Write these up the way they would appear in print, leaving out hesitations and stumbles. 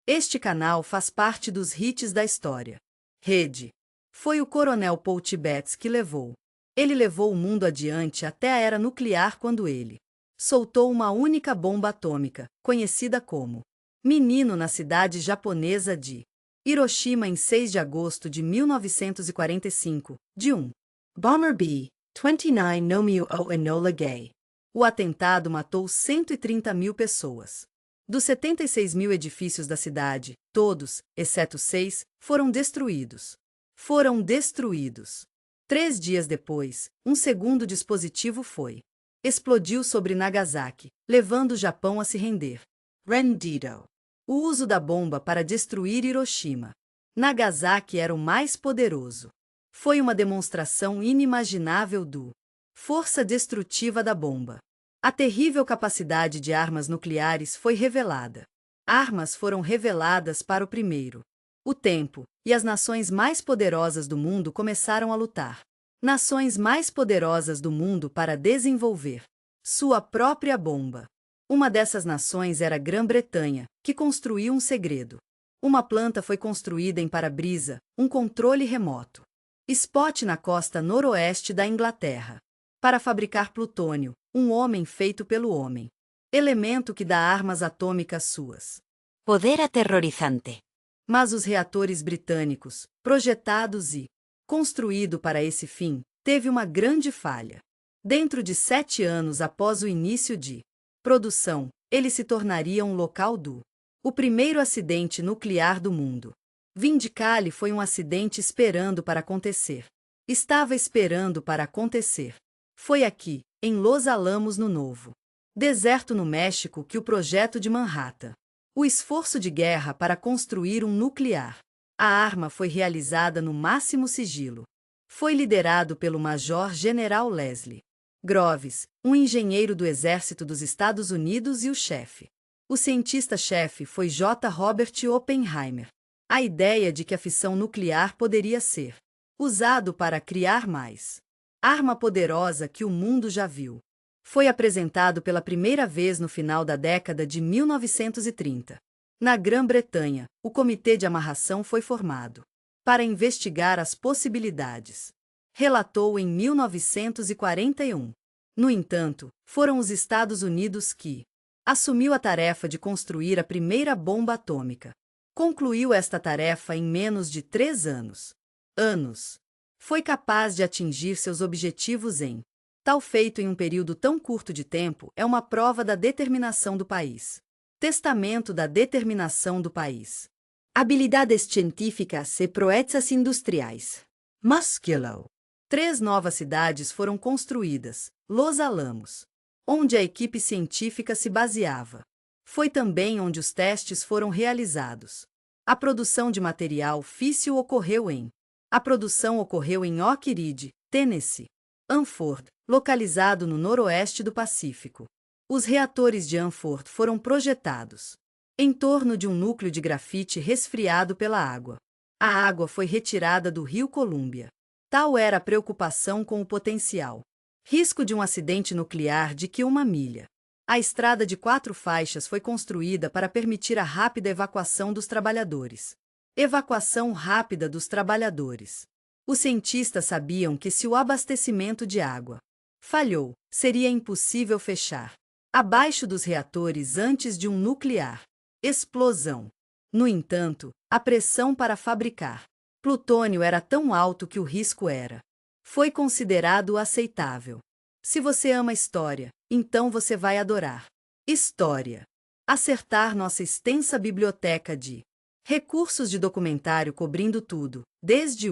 Este canal faz parte dos hits da história. Rede. Foi o coronel Paul Tibbets que levou. Ele levou o mundo adiante até a era nuclear quando ele soltou uma única bomba atômica, conhecida como Menino na cidade japonesa de Hiroshima em 6 de agosto de 1945, de Bomber B-29 no Mu o Enola Gay. O atentado matou 130 mil pessoas. Dos 76 mil edifícios da cidade, todos, exceto 6, foram destruídos. 3 dias depois, um segundo dispositivo explodiu sobre Nagasaki, levando o Japão a se render. Rendido. O uso da bomba para destruir Hiroshima. Nagasaki era o mais poderoso. Foi uma demonstração inimaginável força destrutiva da bomba. A terrível capacidade de armas nucleares foi revelada. Armas foram reveladas para o tempo, e as nações mais poderosas do mundo começaram a lutar. Nações mais poderosas do mundo para desenvolver sua própria bomba. Uma dessas nações era a Grã-Bretanha, que construiu um segredo. Uma planta foi construída em para-brisa, um controle remoto. Spot na costa noroeste da Inglaterra. Para fabricar plutônio, um homem feito pelo homem. Elemento que dá armas atômicas suas. Poder aterrorizante. Mas os reatores britânicos, projetados e construído para esse fim, teve uma grande falha. Dentro de 7 anos após o início de produção, ele se tornaria um local o primeiro acidente nuclear do mundo. Vindicale foi um acidente esperando para acontecer. Estava esperando para acontecer. Foi aqui, em Los Alamos, no Novo Deserto, no México, que o projeto de Manhattan, o esforço de guerra para construir um nuclear. A arma foi realizada no máximo sigilo. Foi liderado pelo Major General Leslie Groves, um engenheiro do Exército dos Estados Unidos e o chefe. O cientista-chefe foi J. Robert Oppenheimer. A ideia de que a fissão nuclear poderia ser usado para criar mais arma poderosa que o mundo já viu. Foi apresentado pela primeira vez no final da década de 1930. Na Grã-Bretanha, o Comitê de Amarração foi formado para investigar as possibilidades. Relatou em 1941. No entanto, foram os Estados Unidos que assumiu a tarefa de construir a primeira bomba atômica. Concluiu esta tarefa em menos de 3 anos. Foi capaz de atingir seus objetivos em tal feito em um período tão curto de tempo é uma prova da determinação do país. Testamento da determinação do país. Habilidades científicas e proezas industriais. Musculo. 3 novas cidades foram construídas, Los Alamos, onde a equipe científica se baseava. Foi também onde os testes foram realizados. A produção de material físsil ocorreu em Oak Ridge, Tennessee. Hanford, localizado no noroeste do Pacífico. Os reatores de Hanford foram projetados em torno de um núcleo de grafite resfriado pela água. A água foi retirada do rio Columbia. Tal era a preocupação com o potencial risco de um acidente nuclear de que 1 milha. A estrada de 4 faixas foi construída para permitir a rápida evacuação dos trabalhadores. Evacuação rápida dos trabalhadores. Os cientistas sabiam que se o abastecimento de água falhou, seria impossível fechar abaixo dos reatores antes de um nuclear explosão. No entanto, a pressão para fabricar plutônio era tão alto que o risco foi considerado aceitável. Se você ama história, então você vai adorar história. Acertar nossa extensa biblioteca de recursos de documentário cobrindo tudo, desde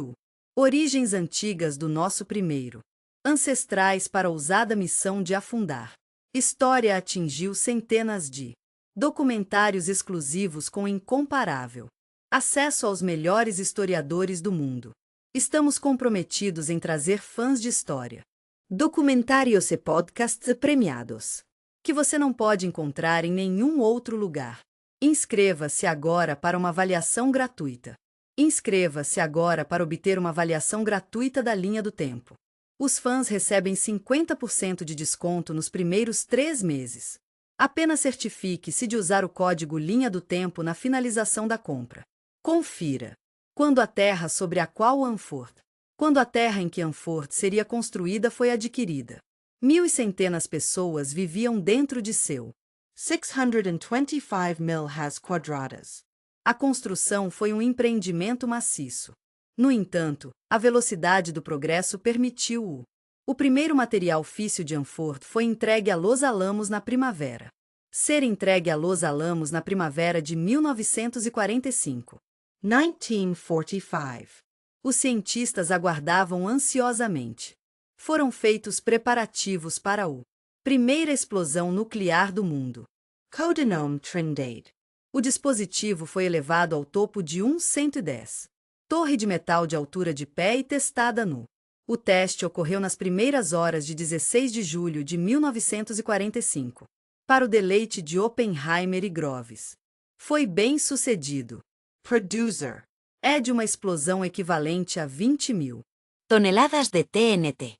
origens antigas do nosso primeiro ancestrais para a ousada missão de afundar. História atingiu centenas de documentários exclusivos com incomparável acesso aos melhores historiadores do mundo. Estamos comprometidos em trazer fãs de história, documentários e podcasts premiados, que você não pode encontrar em nenhum outro lugar. Inscreva-se agora para uma avaliação gratuita. Inscreva-se agora para obter uma avaliação gratuita da Linha do Tempo. Os fãs recebem 50% de desconto nos primeiros 3 meses. Apenas certifique-se de usar o código linha do tempo na finalização da compra. Confira. Quando a terra sobre a qual Anford. Quando a terra em que Anford seria construída foi adquirida. 1.000 e centenas pessoas viviam dentro de seu. 625 milhas quadradas. A construção foi um empreendimento maciço. No entanto, a velocidade do progresso permitiu-o. O primeiro material físsil de Anford foi entregue a Los Alamos na primavera. Ser entregue a Los Alamos na primavera de 1945. 1945. Os cientistas aguardavam ansiosamente. Foram feitos preparativos para a primeira explosão nuclear do mundo. Codenome Trinidad. O dispositivo foi elevado ao topo de 110. Torre de metal de altura de pé e testada no. O teste ocorreu nas primeiras horas de 16 de julho de 1945. Para o deleite de Oppenheimer e Groves. Foi bem sucedido. Producer. É de uma explosão equivalente a 20.000 toneladas de TNT.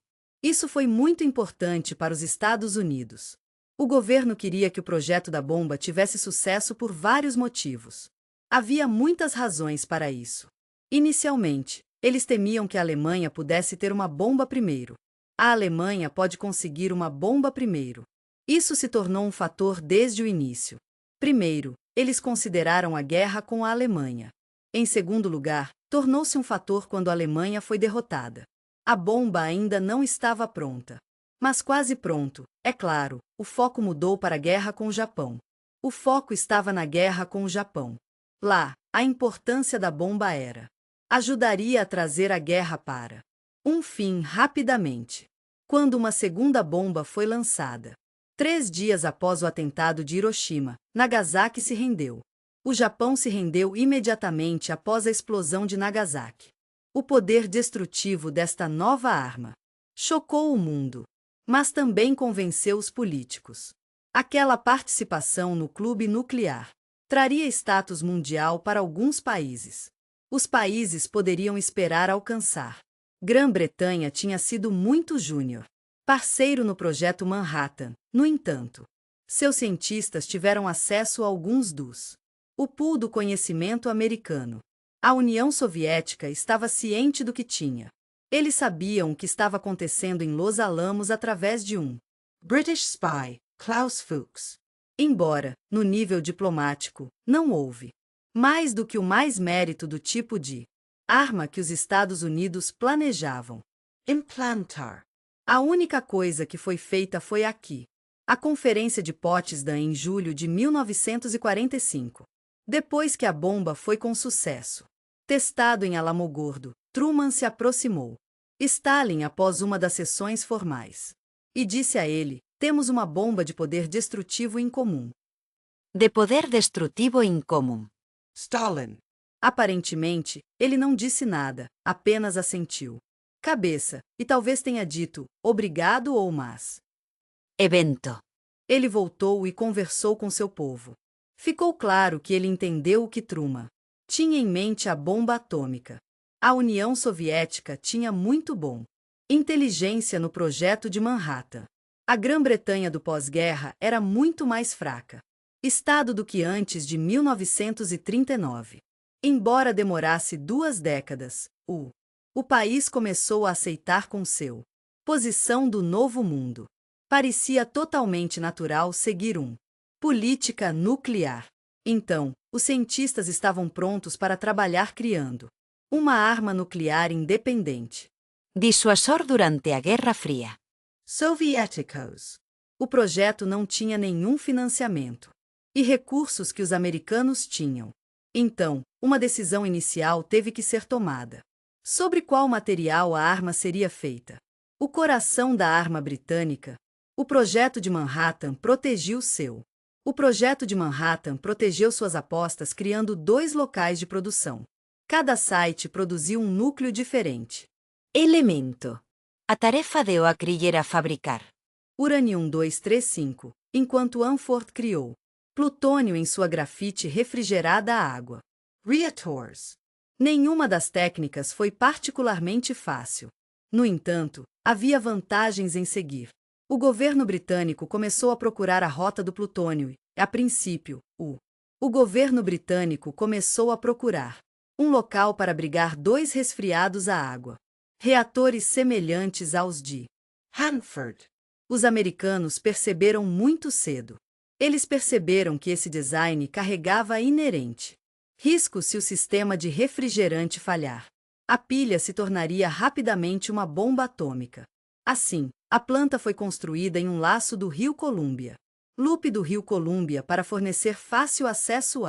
Isso foi muito importante para os Estados Unidos. O governo queria que o projeto da bomba tivesse sucesso por vários motivos. Havia muitas razões para isso. Inicialmente, eles temiam que a Alemanha pudesse ter uma bomba primeiro. A Alemanha pode conseguir uma bomba primeiro. Isso se tornou um fator desde o início. Primeiro, eles consideraram a guerra com a Alemanha. Em segundo lugar, tornou-se um fator quando a Alemanha foi derrotada. A bomba ainda não estava pronta. Mas quase pronto, é claro, o foco mudou para a guerra com o Japão. O foco estava na guerra com o Japão. Lá, a importância da bomba era. Ajudaria a trazer a guerra para um fim rapidamente. Quando uma segunda bomba foi lançada. 3 dias após o atentado de Hiroshima, Nagasaki se rendeu. O Japão se rendeu imediatamente após a explosão de Nagasaki. O poder destrutivo desta nova arma chocou o mundo, mas também convenceu os políticos. Aquela participação no clube nuclear traria status mundial para alguns países. Os países poderiam esperar alcançar. Grã-Bretanha tinha sido muito júnior, parceiro no projeto Manhattan, no entanto. Seus cientistas tiveram acesso a alguns dos o pool do conhecimento americano. A União Soviética estava ciente do que tinha. Eles sabiam o que estava acontecendo em Los Alamos através de um British spy, Klaus Fuchs. Embora, no nível diplomático, não houve mais do que o mais mérito do tipo de arma que os Estados Unidos planejavam Implantar. A única coisa que foi feita foi aqui. A Conferência de Potsdam em julho de 1945. Depois que a bomba foi com sucesso testado em Alamogordo, Truman se aproximou. Stalin após uma das sessões formais. E disse a ele, temos uma bomba de poder destrutivo em comum. De poder destrutivo em comum. Stalin. Aparentemente, ele não disse nada, apenas assentiu. Cabeça, e talvez tenha dito, obrigado ou mas. Evento. Ele voltou e conversou com seu povo. Ficou claro que ele entendeu o que Truman tinha em mente a bomba atômica. A União Soviética tinha muito bom inteligência no projeto de Manhattan. A Grã-Bretanha do pós-guerra era muito mais fraca estado do que antes de 1939. Embora demorasse 2 décadas, o país começou a aceitar com seu posição do novo mundo. Parecia totalmente natural seguir política nuclear. Então, os cientistas estavam prontos para trabalhar criando uma arma nuclear independente. Disuasor durante a Guerra Fria. Soviéticos. O projeto não tinha nenhum financiamento e recursos que os americanos tinham. Então, uma decisão inicial teve que ser tomada. Sobre qual material a arma seria feita? O coração da arma britânica. O projeto de Manhattan protegeu suas apostas criando 2 locais de produção. Cada site produziu um núcleo diferente. Elemento. A tarefa de Oakridge era fabricar Uranium 235, enquanto Anford criou plutônio em sua grafite refrigerada à água. Reactors. Nenhuma das técnicas foi particularmente fácil. No entanto, havia vantagens em seguir O governo britânico começou a procurar a rota do plutônio e, a princípio, o governo britânico começou a procurar um local para abrigar 2 resfriados à água. Reatores semelhantes aos de Hanford. Os americanos perceberam muito cedo. Eles perceberam que esse design carregava inerente risco se o sistema de refrigerante falhar. A pilha se tornaria rapidamente uma bomba atômica. Assim, a planta foi construída em um laço do rio Columbia, loop do rio Columbia, para fornecer fácil acesso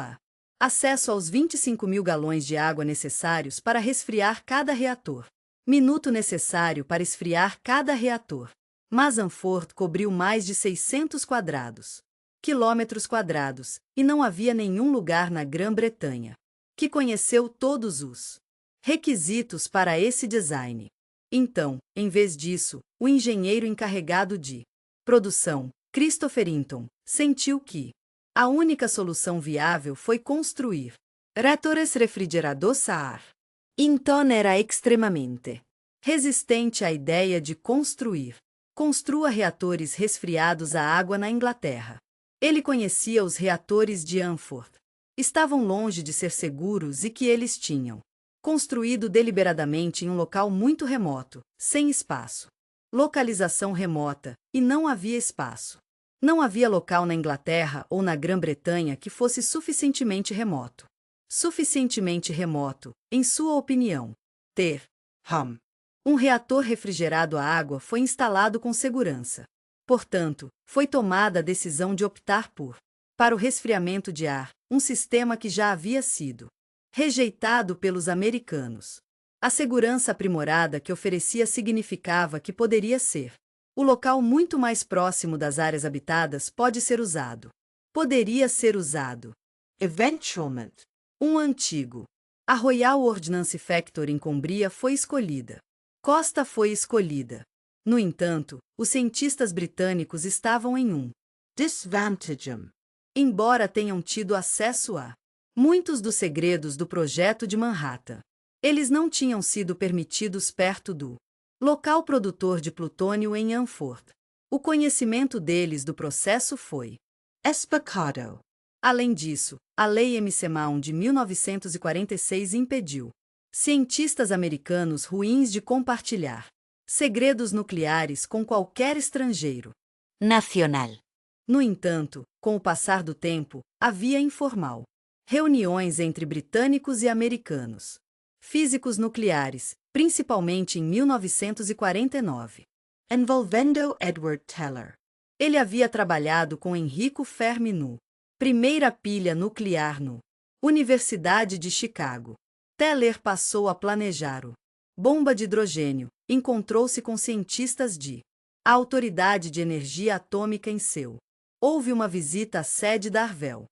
aos 25.000 galões de água necessários para resfriar cada reator. Minuto necessário para esfriar cada reator. Masanford cobriu mais de 600 quilômetros quadrados, e não havia nenhum lugar na Grã-Bretanha que conheceu todos os requisitos para esse design. Então, em vez disso, o engenheiro encarregado de produção, Christopher Hinton, sentiu que a única solução viável foi construir reatores refrigerados a ar. Hinton era extremamente resistente à ideia de construa reatores resfriados à água na Inglaterra. Ele conhecia os reatores de Hanford. Estavam longe de ser seguros e que eles tinham construído deliberadamente em um local muito remoto, sem espaço. Localização remota, e não havia espaço. Não havia local na Inglaterra ou na Grã-Bretanha que fosse suficientemente remoto. Em sua opinião, ter um reator refrigerado à água foi instalado com segurança. Portanto, foi tomada a decisão de optar para o resfriamento de ar, um sistema que já havia sido rejeitado pelos americanos. A segurança aprimorada que oferecia significava que poderia ser o local muito mais próximo das áreas habitadas poderia ser usado. Eventualmente. Um antigo. A Royal Ordnance Factory em Cumbria foi escolhida. Costa foi escolhida. No entanto, os cientistas britânicos estavam em um disadvantage. Embora tenham tido acesso a muitos dos segredos do projeto de Manhattan, eles não tinham sido permitidos perto do local produtor de plutônio em Hanford. O conhecimento deles do processo foi espacado. Além disso, a Lei McMahon de 1946 impediu cientistas americanos ruins de compartilhar segredos nucleares com qualquer estrangeiro Nacional. No entanto, com o passar do tempo, havia informal reuniões entre britânicos e americanos, físicos nucleares, principalmente em 1949, envolvendo Edward Teller. Ele havia trabalhado com Enrico Fermi no primeira pilha nuclear no Universidade de Chicago. Teller passou a planejar o bomba de hidrogênio, encontrou-se com cientistas a Autoridade de Energia Atômica em Seul. Houve uma visita à sede da Arvel.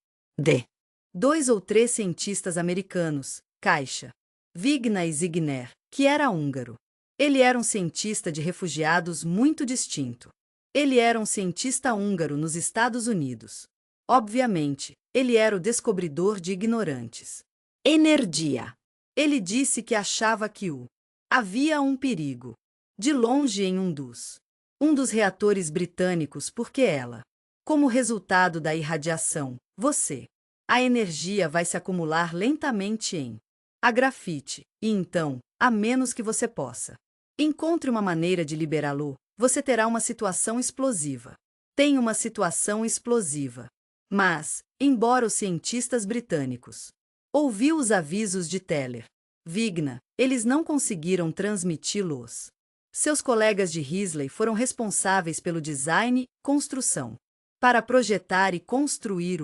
2 ou 3 cientistas americanos, Caixa, Vigna e Zigner, que era húngaro. Ele era um cientista de refugiados muito distinto. Ele era um cientista húngaro nos Estados Unidos. Obviamente, ele era o descobridor de ignorantes. Energia. Ele disse que achava que havia um perigo de longe em um dos reatores britânicos porque como resultado da irradiação, a energia vai se acumular lentamente em grafite, e então, a menos que você possa encontre uma maneira de liberá-lo, você terá uma situação explosiva. Tem uma situação explosiva. Mas, embora os cientistas britânicos ouviu os avisos de Teller, Vigna, eles não conseguiram transmiti-los. Seus colegas de Risley foram responsáveis pelo design e construção para projetar e construir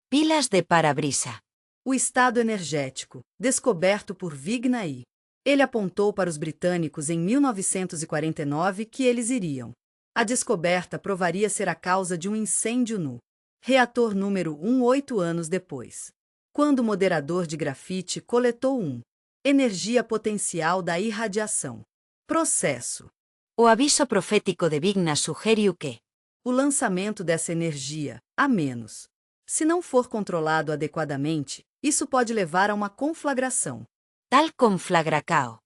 pilas de para-brisa. O estado energético, descoberto por Vigna e ele apontou para os britânicos em 1949 que eles iriam. A descoberta provaria ser a causa de um incêndio no reator número 1 8 anos depois, quando o moderador de grafite coletou energia potencial da irradiação. Processo. O aviso profético de Vigna sugeriu que o lançamento dessa energia, a menos se não for controlado adequadamente, isso pode levar a uma conflagração. Tal conflagracao.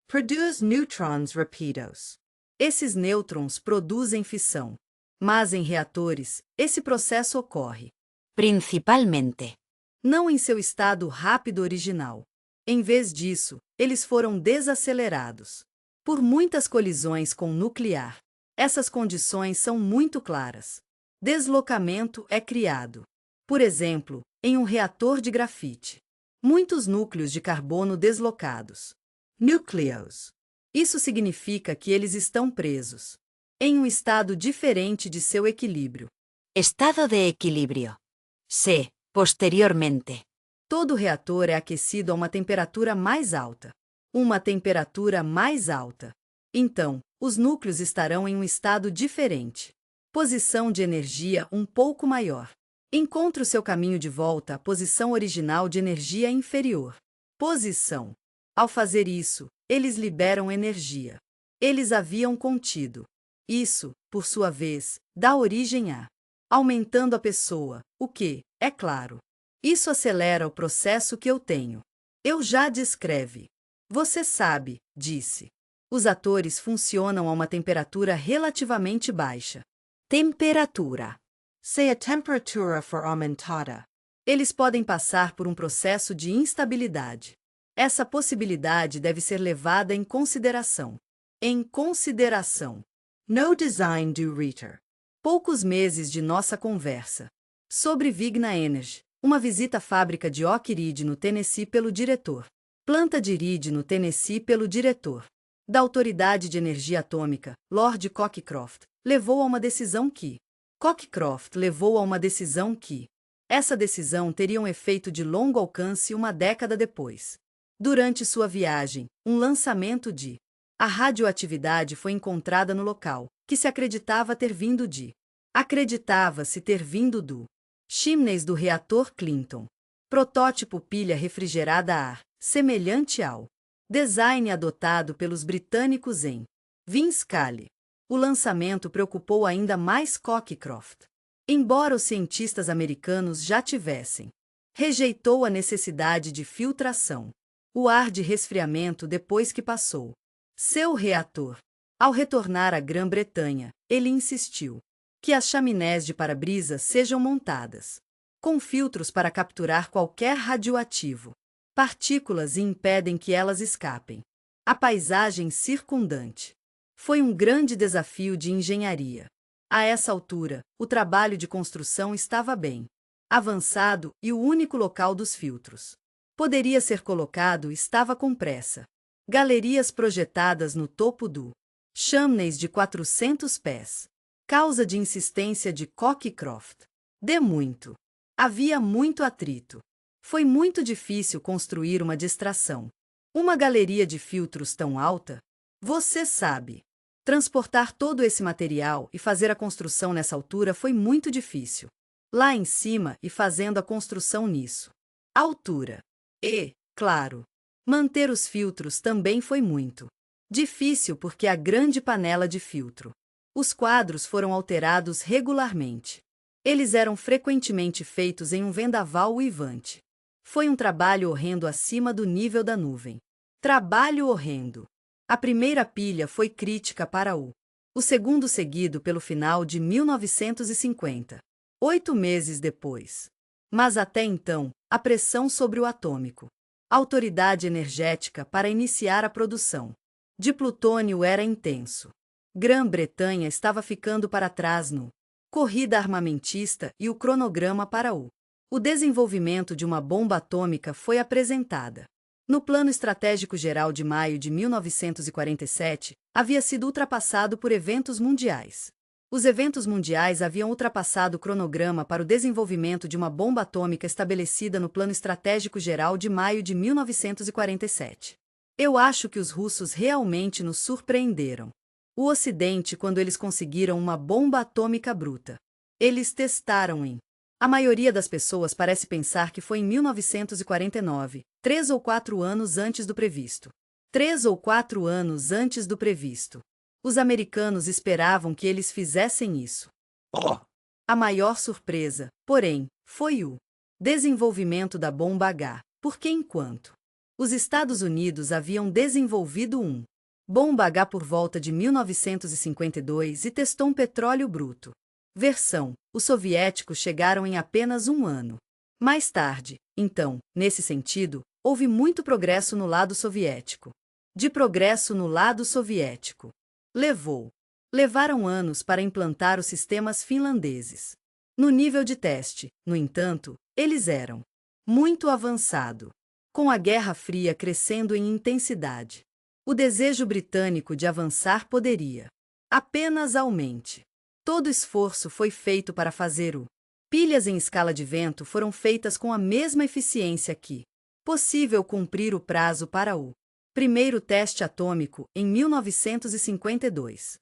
Produce neutrons rapidos. Esses nêutrons produzem fissão. Mas em reatores, esse processo ocorre Principalmente. não em seu estado rápido original. Em vez disso, eles foram desacelerados por muitas colisões com nuclear. Essas condições são muito claras. Deslocamento é criado. Por exemplo, em um reator de grafite. Muitos núcleos de carbono deslocados. Nucleos. Isso significa que eles estão presos em um estado diferente de seu equilíbrio. Estado de equilibrio. C. Posteriormente. Todo reator é aquecido a uma temperatura mais alta. Uma temperatura mais alta. Então, os núcleos estarão em um estado diferente. Posição de energia um pouco maior. Encontre o seu caminho de volta à posição original de energia inferior. Posição. Ao fazer isso, eles liberam energia. Eles haviam contido. Isso, por sua vez, dá origem a aumentando a pessoa, o que, é claro, isso acelera o processo que eu tenho. Eu já descreve. Você sabe, disse. Os atores funcionam a uma temperatura relativamente baixa. Temperatura. Se a temperatura for aumentada, Eles podem passar por um processo de instabilidade. Essa possibilidade deve ser levada em consideração. Em consideração. no design do Reader. Poucos meses de nossa conversa. Sobre Vigna Energy, uma visita à fábrica de Oak Ridge no Tennessee pelo diretor. Planta de Ridge no Tennessee pelo diretor. Da Autoridade de Energia Atômica, Lord Cockcroft, levou a uma decisão que. Cockcroft levou a uma decisão que. Essa decisão teria um efeito de longo alcance uma década depois. Durante sua viagem, um lançamento de. A radioatividade foi encontrada no local, que se acreditava ter vindo de. Acreditava-se ter vindo do. Chimneys do reator Clinton. Protótipo pilha refrigerada a ar, semelhante ao. Design adotado pelos britânicos em. Vinskale. O lançamento preocupou ainda mais Cockcroft. Embora os cientistas americanos já tivessem. Rejeitou a necessidade de filtração. O ar de resfriamento depois que passou. Seu reator. Ao retornar à Grã-Bretanha, ele insistiu que as chaminés de para-brisa sejam montadas com filtros para capturar qualquer radioativo, partículas e impedem que elas escapem. A paisagem circundante. Foi um grande desafio de engenharia. A essa altura, o trabalho de construção estava bem avançado e o único local dos filtros poderia ser colocado estava com pressa. Galerias projetadas no topo do chimneys de 400 pés. Causa de insistência de Cockcroft. De muito. Havia muito atrito. Foi muito difícil construir uma distração. Uma galeria de filtros tão alta? Você sabe. Transportar todo esse material e fazer a construção nessa altura foi muito difícil. Lá em cima e fazendo a construção nisso. Altura. E, claro, manter os filtros também foi muito difícil porque a grande panela de filtro. Os quadros foram alterados regularmente. Eles eram frequentemente feitos em um vendaval uivante. Foi um trabalho horrendo acima do nível da nuvem. Trabalho horrendo. A primeira pilha foi crítica para o segundo seguido pelo final de 1950. 8 meses depois. Mas até então, a pressão sobre o atômico. Autoridade energética para iniciar a produção de plutônio era intenso. Grã-Bretanha estava ficando para trás no corrida armamentista e o cronograma para o desenvolvimento de uma bomba atômica foi apresentada. No Plano Estratégico Geral de maio de 1947, havia sido ultrapassado por eventos mundiais. Os eventos mundiais haviam ultrapassado o cronograma para o desenvolvimento de uma bomba atômica estabelecida no Plano Estratégico Geral de maio de 1947. Eu acho que os russos realmente nos surpreenderam. O Ocidente quando eles conseguiram uma bomba atômica bruta. Eles testaram em. A maioria das pessoas parece pensar que foi em 1949, 3 ou 4 anos antes do previsto. 3 ou 4 anos antes do previsto. Os americanos esperavam que eles fizessem isso. A maior surpresa, porém, foi o desenvolvimento da bomba H, porque enquanto os Estados Unidos haviam desenvolvido bomba H por volta de 1952 e testou um petróleo bruto. Versão: os soviéticos chegaram em apenas um ano. Mais tarde, então, nesse sentido, houve muito progresso no lado soviético. De progresso no lado soviético. Levaram anos para implantar os sistemas finlandeses. No nível de teste, no entanto, eles eram muito avançado. Com a Guerra Fria crescendo em intensidade, o desejo britânico de avançar poderia apenas aumente. Todo esforço foi feito para fazer pilhas em escala de vento foram feitas com a mesma eficiência que possível cumprir o prazo para o primeiro teste atômico em 1952.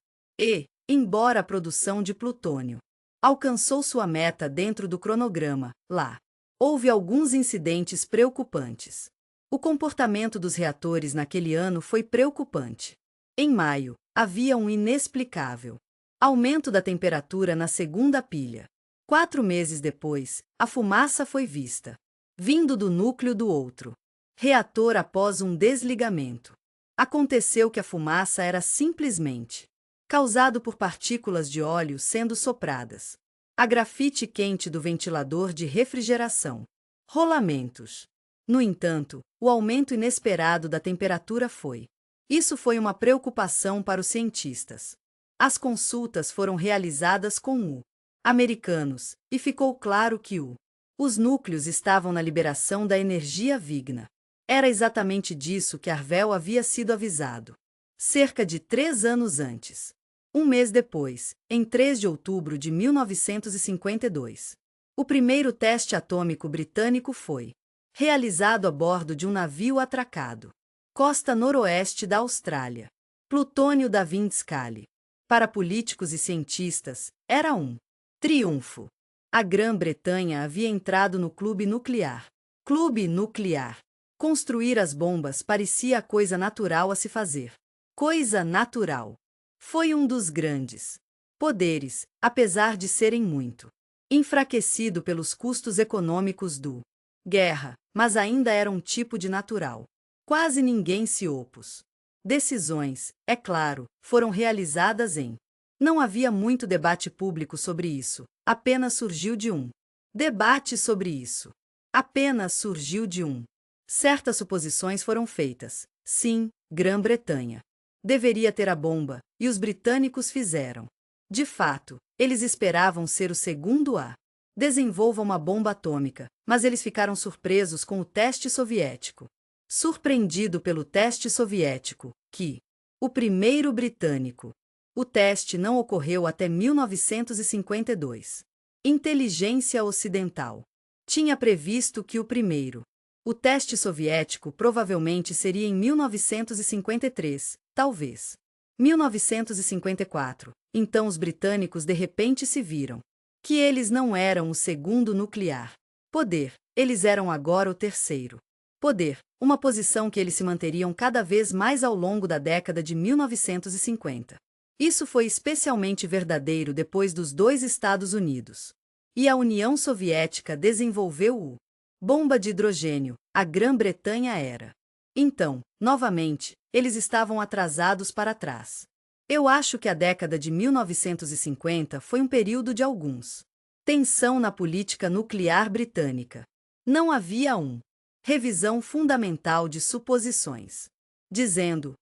Embora a produção de plutônio alcançou sua meta dentro do cronograma, lá houve alguns incidentes preocupantes. O comportamento dos reatores naquele ano foi preocupante. Em maio, havia um inexplicável aumento da temperatura na segunda pilha. 4 meses depois, a fumaça foi vista, vindo do núcleo do outro reator após um desligamento. Aconteceu que a fumaça era simplesmente causado por partículas de óleo sendo sopradas. A grafite quente do ventilador de refrigeração. Rolamentos. No entanto, o aumento inesperado da temperatura Isso foi uma preocupação para os cientistas. As consultas foram realizadas com americanos, e ficou claro que os núcleos estavam na liberação da energia vigna. Era exatamente disso que Harvell havia sido avisado. Cerca de 3 anos antes. Um mês depois, em 3 de outubro de 1952, o primeiro teste atômico britânico foi realizado a bordo de um navio atracado. Costa noroeste da Austrália. Plutônio da Vindscale. Para políticos e cientistas, era um triunfo. A Grã-Bretanha havia entrado no clube nuclear. Construir as bombas parecia a coisa natural a se fazer. Coisa natural. Foi um dos grandes poderes, apesar de serem muito enfraquecido pelos custos econômicos do guerra, mas ainda era um tipo de natural. Quase ninguém se opôs. Decisões, é claro, foram realizadas em. Não havia muito debate público sobre isso, apenas surgiu de um debate sobre isso. Certas suposições foram feitas. Sim, Grã-Bretanha deveria ter a bomba, e os britânicos fizeram. De fato, eles esperavam ser o segundo a desenvolver uma bomba atômica, mas eles ficaram surpresos com o teste soviético. Surpreendido pelo teste soviético, o primeiro britânico. O teste não ocorreu até 1952. Inteligência ocidental tinha previsto que o teste soviético provavelmente seria em 1953, talvez 1954. Então os britânicos de repente se viram que eles não eram o segundo nuclear poder, eles eram agora o terceiro poder, uma posição que eles se manteriam cada vez mais ao longo da década de 1950. Isso foi especialmente verdadeiro depois dos 2 Estados Unidos. E a União Soviética desenvolveu bomba de hidrogênio, a Grã-Bretanha era. Então, novamente, eles estavam atrasados para trás. Eu acho que a década de 1950 foi um período de alguns tensão na política nuclear britânica. Não havia revisão fundamental de suposições, dizendo,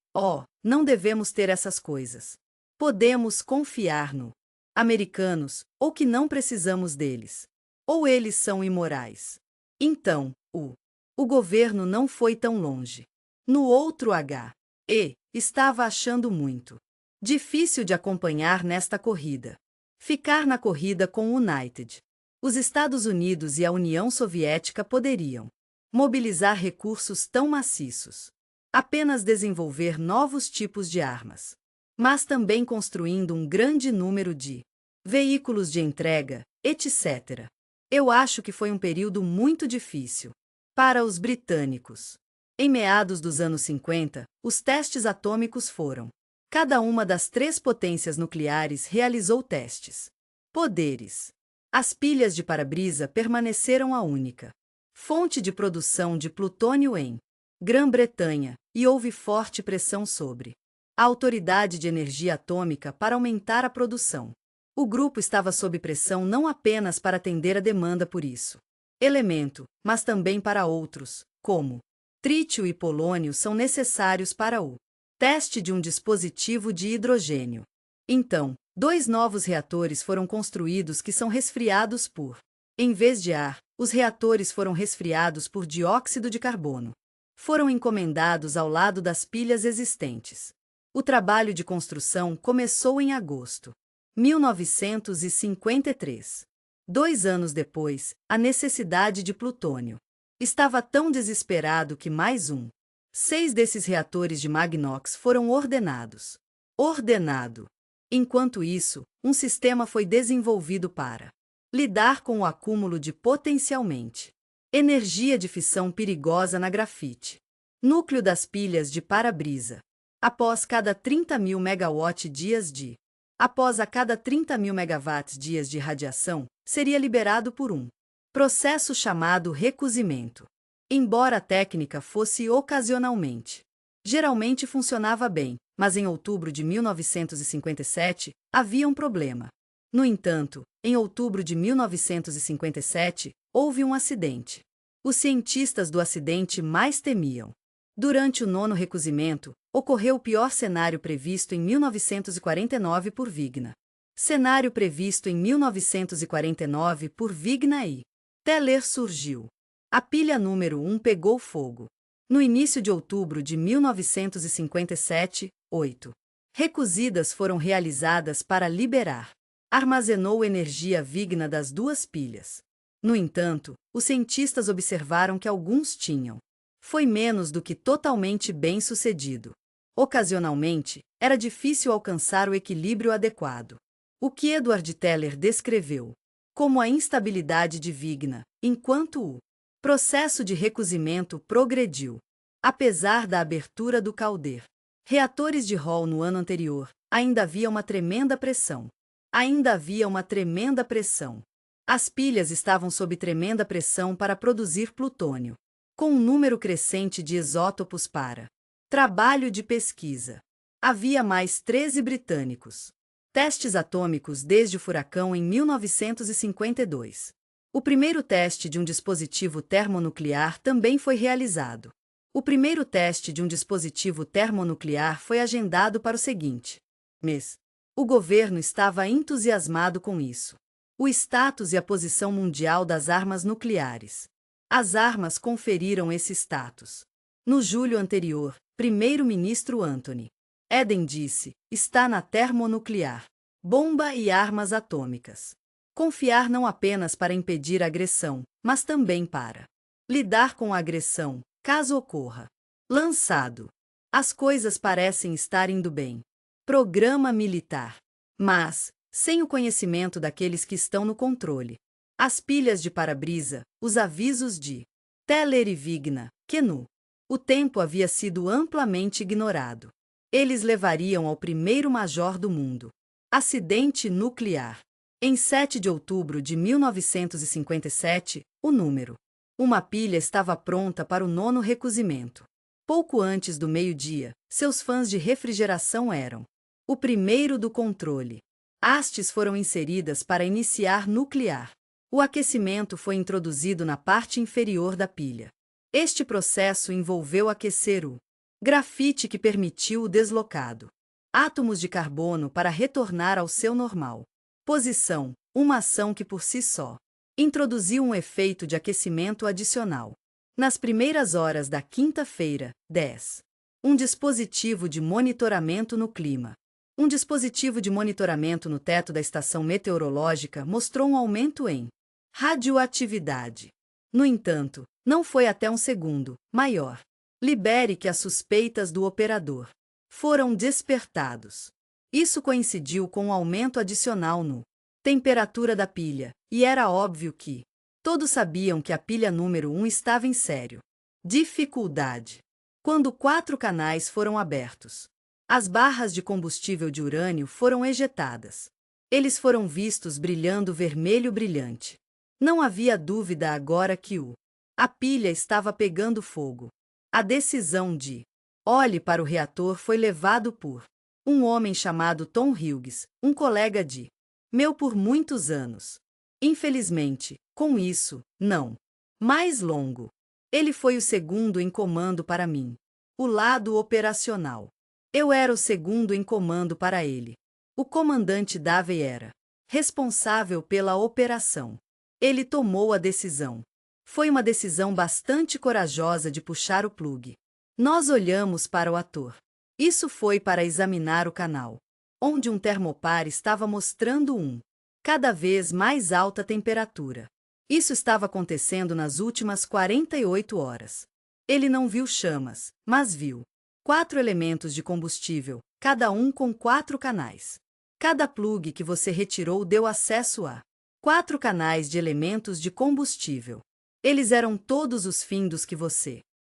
não devemos ter essas coisas. Podemos confiar no americanos, ou que não precisamos deles. Ou eles são imorais. Então, o governo não foi tão longe. No outro estava achando muito difícil de acompanhar nesta corrida. Ficar na corrida com o United. Os Estados Unidos e a União Soviética poderiam mobilizar recursos tão maciços. Apenas desenvolver novos tipos de armas. Mas também construindo um grande número de veículos de entrega, etc. Eu acho que foi um período muito difícil para os britânicos. Em meados dos anos 50, os testes atômicos foram. Cada uma das 3 potências nucleares realizou testes. Poderes. As pilhas de para-brisa permaneceram a única fonte de produção de plutônio em Grã-Bretanha, e houve forte pressão sobre a Autoridade de Energia Atômica para aumentar a produção. O grupo estava sob pressão não apenas para atender a demanda por isso elemento, mas também para outros, como trítio e polônio são necessários para o teste de um dispositivo de hidrogênio. Então, 2 novos reatores foram construídos que são resfriados por, em vez de ar, os reatores foram resfriados por dióxido de carbono. Foram encomendados ao lado das pilhas existentes. O trabalho de construção começou em agosto 1953. 2 anos depois, a necessidade de plutônio estava tão desesperado que mais 6 desses reatores de Magnox foram ordenados. Enquanto isso, um sistema foi desenvolvido para lidar com o acúmulo de potencialmente energia de fissão perigosa na grafite. Núcleo das pilhas de para-brisa. Após cada 30.000 megawatt-dias após a cada 30.000 megawatts-dias de radiação, seria liberado por um processo chamado recozimento. Embora a técnica fosse ocasionalmente, geralmente funcionava bem, mas em outubro de 1957, havia um problema. No entanto, em outubro de 1957, houve um acidente. Os cientistas do acidente mais temiam. Durante o 9º recozimento, ocorreu o pior cenário previsto em 1949 por Wigner. Cenário previsto em 1949 por Wigner e Teller surgiu. A pilha número 1 pegou fogo. No início de outubro de 1957, 8 recozidas foram realizadas para liberar. Armazenou energia Wigner das 2 pilhas. No entanto, os cientistas observaram que alguns tinham. Foi menos do que totalmente bem-sucedido. Ocasionalmente, era difícil alcançar o equilíbrio adequado. O que Edward Teller descreveu como a instabilidade de Wigner, enquanto o processo de recozimento progrediu. Apesar da abertura do caldeir, reatores de Hall no ano anterior, ainda havia uma tremenda pressão. As pilhas estavam sob tremenda pressão para produzir plutônio, com um número crescente de isótopos para trabalho de pesquisa. Havia mais 13 britânicos. Testes atômicos desde o furacão em 1952. O primeiro teste de um dispositivo termonuclear também foi realizado. O primeiro teste de um dispositivo termonuclear foi agendado para o seguinte mês. O governo estava entusiasmado com isso. O status e a posição mundial das armas nucleares. As armas conferiram esse status. No julho anterior, primeiro-ministro Anthony Eden disse: está na termonuclear, bomba e armas atômicas. Confiar não apenas para impedir a agressão, mas também para lidar com a agressão, caso ocorra. Lançado. As coisas parecem estar indo bem. Programa militar. Mas, sem o conhecimento daqueles que estão no controle. As pilhas de para-brisa, os avisos de Teller e Wigner, que o tempo havia sido amplamente ignorado. Eles levariam ao primeiro major do mundo. Acidente nuclear. Em 7 de outubro de 1957, o número. Uma pilha estava pronta para o 9º recozimento. Pouco antes do meio-dia, seus fãs de refrigeração eram o primeiro do controle. Hastes foram inseridas para iniciar nuclear. O aquecimento foi introduzido na parte inferior da pilha. Este processo envolveu aquecer o grafite que permitiu o deslocado átomos de carbono para retornar ao seu normal posição, uma ação que por si só introduziu um efeito de aquecimento adicional. Nas primeiras horas da quinta-feira, 10, um dispositivo de monitoramento no clima. Um dispositivo de monitoramento no teto da estação meteorológica mostrou um aumento em radioatividade. No entanto, não foi até um segundo maior. Libere que as suspeitas do operador foram despertados. Isso coincidiu com um aumento adicional no temperatura da pilha, e era óbvio que todos sabiam que a pilha número 1 estava em sério dificuldade. Quando 4 canais foram abertos, as barras de combustível de urânio foram ejetadas. Eles foram vistos brilhando vermelho brilhante. Não havia dúvida agora que a pilha estava pegando fogo. A decisão de olhe para o reator foi levado por um homem chamado Tom Hughes, um colega de Meu por muitos anos. Infelizmente, com isso, não. Mais longo. Ele foi o segundo em comando para mim. O lado operacional. Eu era o segundo em comando para ele. O comandante Davey era responsável pela operação. Ele tomou a decisão. Foi uma decisão bastante corajosa de puxar o plugue. Nós olhamos para o ator. Isso foi para examinar o canal, onde um termopar estava mostrando cada vez mais alta temperatura. Isso estava acontecendo nas últimas 48 horas. Ele não viu chamas, mas viu 4 elementos de combustível, cada um com 4 canais. Cada plugue que você retirou deu acesso a 4 canais de elementos de combustível. Eles eram todos os findos que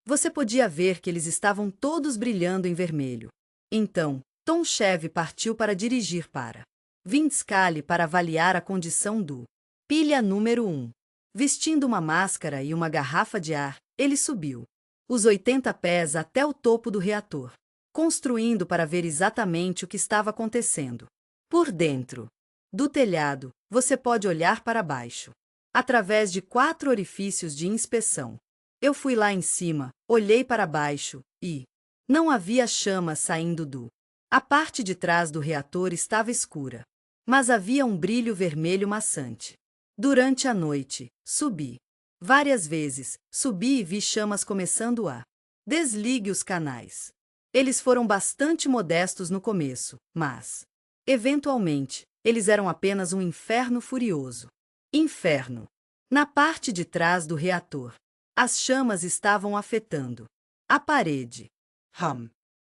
Você podia ver que eles estavam todos brilhando em vermelho. Então, Tom Chevy partiu para dirigir para Vindscale para avaliar a condição do pilha número 1. Vestindo uma máscara e uma garrafa de ar, ele subiu os 80 pés até o topo do reator, construindo para ver exatamente o que estava acontecendo. Por dentro do telhado, você pode olhar para baixo, através de 4 orifícios de inspeção. Eu fui lá em cima, olhei para baixo, e não havia chama saindo A parte de trás do reator estava escura, mas havia um brilho vermelho maçante. Durante a noite, subi. Várias vezes, subi e vi chamas começando a desligue os canais. Eles foram bastante modestos no começo, mas, eventualmente, eles eram apenas um inferno furioso. Inferno. Na parte de trás do reator, as chamas estavam afetando a parede.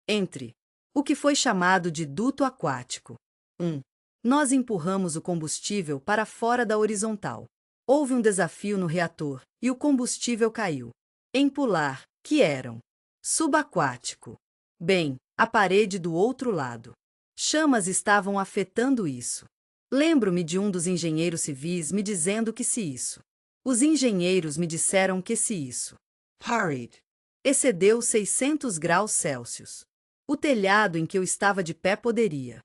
Entre o que foi chamado de duto aquático. Nós empurramos o combustível para fora da horizontal. Houve um desafio no reator, e o combustível caiu. Em pular, que eram subaquático. Bem, a parede do outro lado. Chamas estavam afetando isso. Lembro-me de um dos engenheiros civis me dizendo que se isso. Os engenheiros me disseram que se isso excedeu 600 graus Celsius. O telhado em que eu estava de pé poderia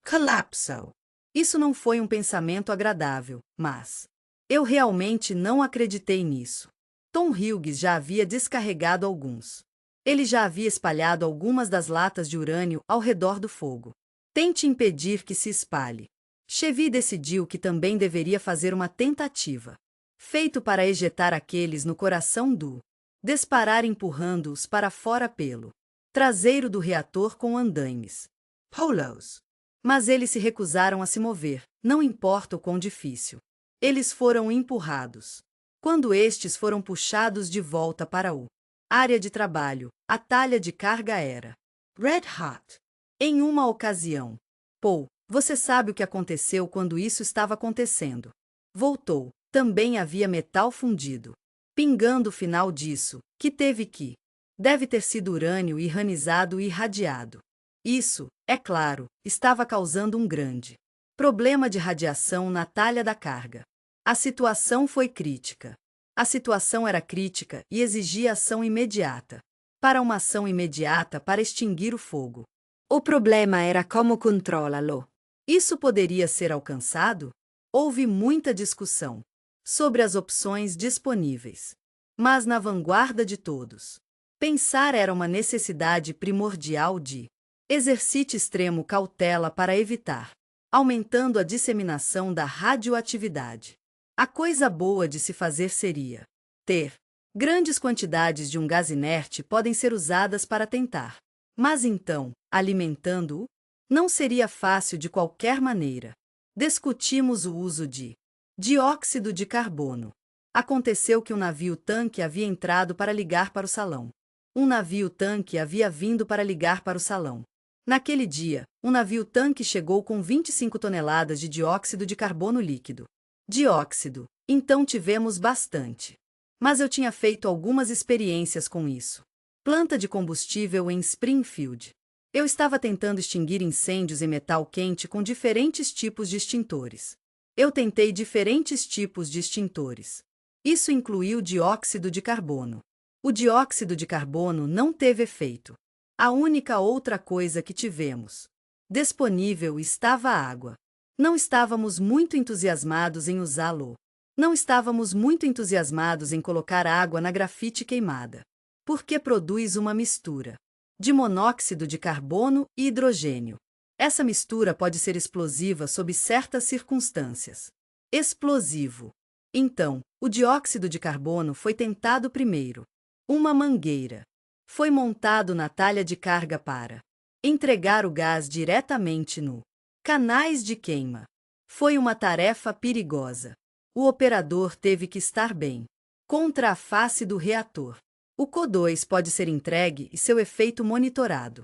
colapsar. Isso não foi um pensamento agradável, mas eu realmente não acreditei nisso. Tom Hughes já havia descarregado alguns. Ele já havia espalhado algumas das latas de urânio ao redor do fogo. Tente impedir que se espalhe. Chevy decidiu que também deveria fazer uma tentativa. Feito para ejetar aqueles no coração do disparar empurrando-os para fora pelo traseiro do reator com andaimes. Polos. Mas eles se recusaram a se mover, não importa o quão difícil. Eles foram empurrados. Quando estes foram puxados de volta para a área de trabalho, a talha de carga era red hot. Em uma ocasião, Paul, você sabe o que aconteceu quando isso estava acontecendo. Voltou. Também havia metal fundido. Pingando o final disso, que deve ter sido urânio ionizado e irradiado. Isso, é claro, estava causando um grande problema de radiação na talha da carga. A situação foi crítica. A situação era crítica e exigia ação imediata. Para uma ação imediata para extinguir o fogo. O problema era como controlá-lo. Isso poderia ser alcançado? Houve muita discussão sobre as opções disponíveis. Mas na vanguarda de todos, pensar era uma necessidade primordial de exercite extremo cautela para evitar, aumentando a disseminação da radioatividade. A coisa boa de se fazer seria ter grandes quantidades de um gás inerte podem ser usadas para tentar. Mas então, alimentando-o, não seria fácil de qualquer maneira. Discutimos o uso de dióxido de carbono. Aconteceu que um navio-tanque havia entrado para ligar para o salão. Um navio-tanque havia vindo para ligar para o salão. Naquele dia, um navio-tanque chegou com 25 toneladas de dióxido de carbono líquido. Dióxido. Então tivemos bastante. Mas eu tinha feito algumas experiências com isso. Planta de combustível em Springfield. Eu estava tentando extinguir incêndios em metal quente com diferentes tipos de extintores. Eu tentei diferentes tipos de extintores. Isso incluiu dióxido de carbono. O dióxido de carbono não teve efeito. A única outra coisa que tivemos disponível estava a água. Não estávamos muito entusiasmados em usá-lo. Não estávamos muito entusiasmados em colocar água na grafite queimada, porque produz uma mistura de monóxido de carbono e hidrogênio. Essa mistura pode ser explosiva sob certas circunstâncias. Explosivo. Então, o dióxido de carbono foi tentado primeiro. Uma mangueira foi montado na talha de carga para entregar o gás diretamente no canais de queima. Foi uma tarefa perigosa. O operador teve que estar bem contra a face do reator. O CO2 pode ser entregue e seu efeito monitorado.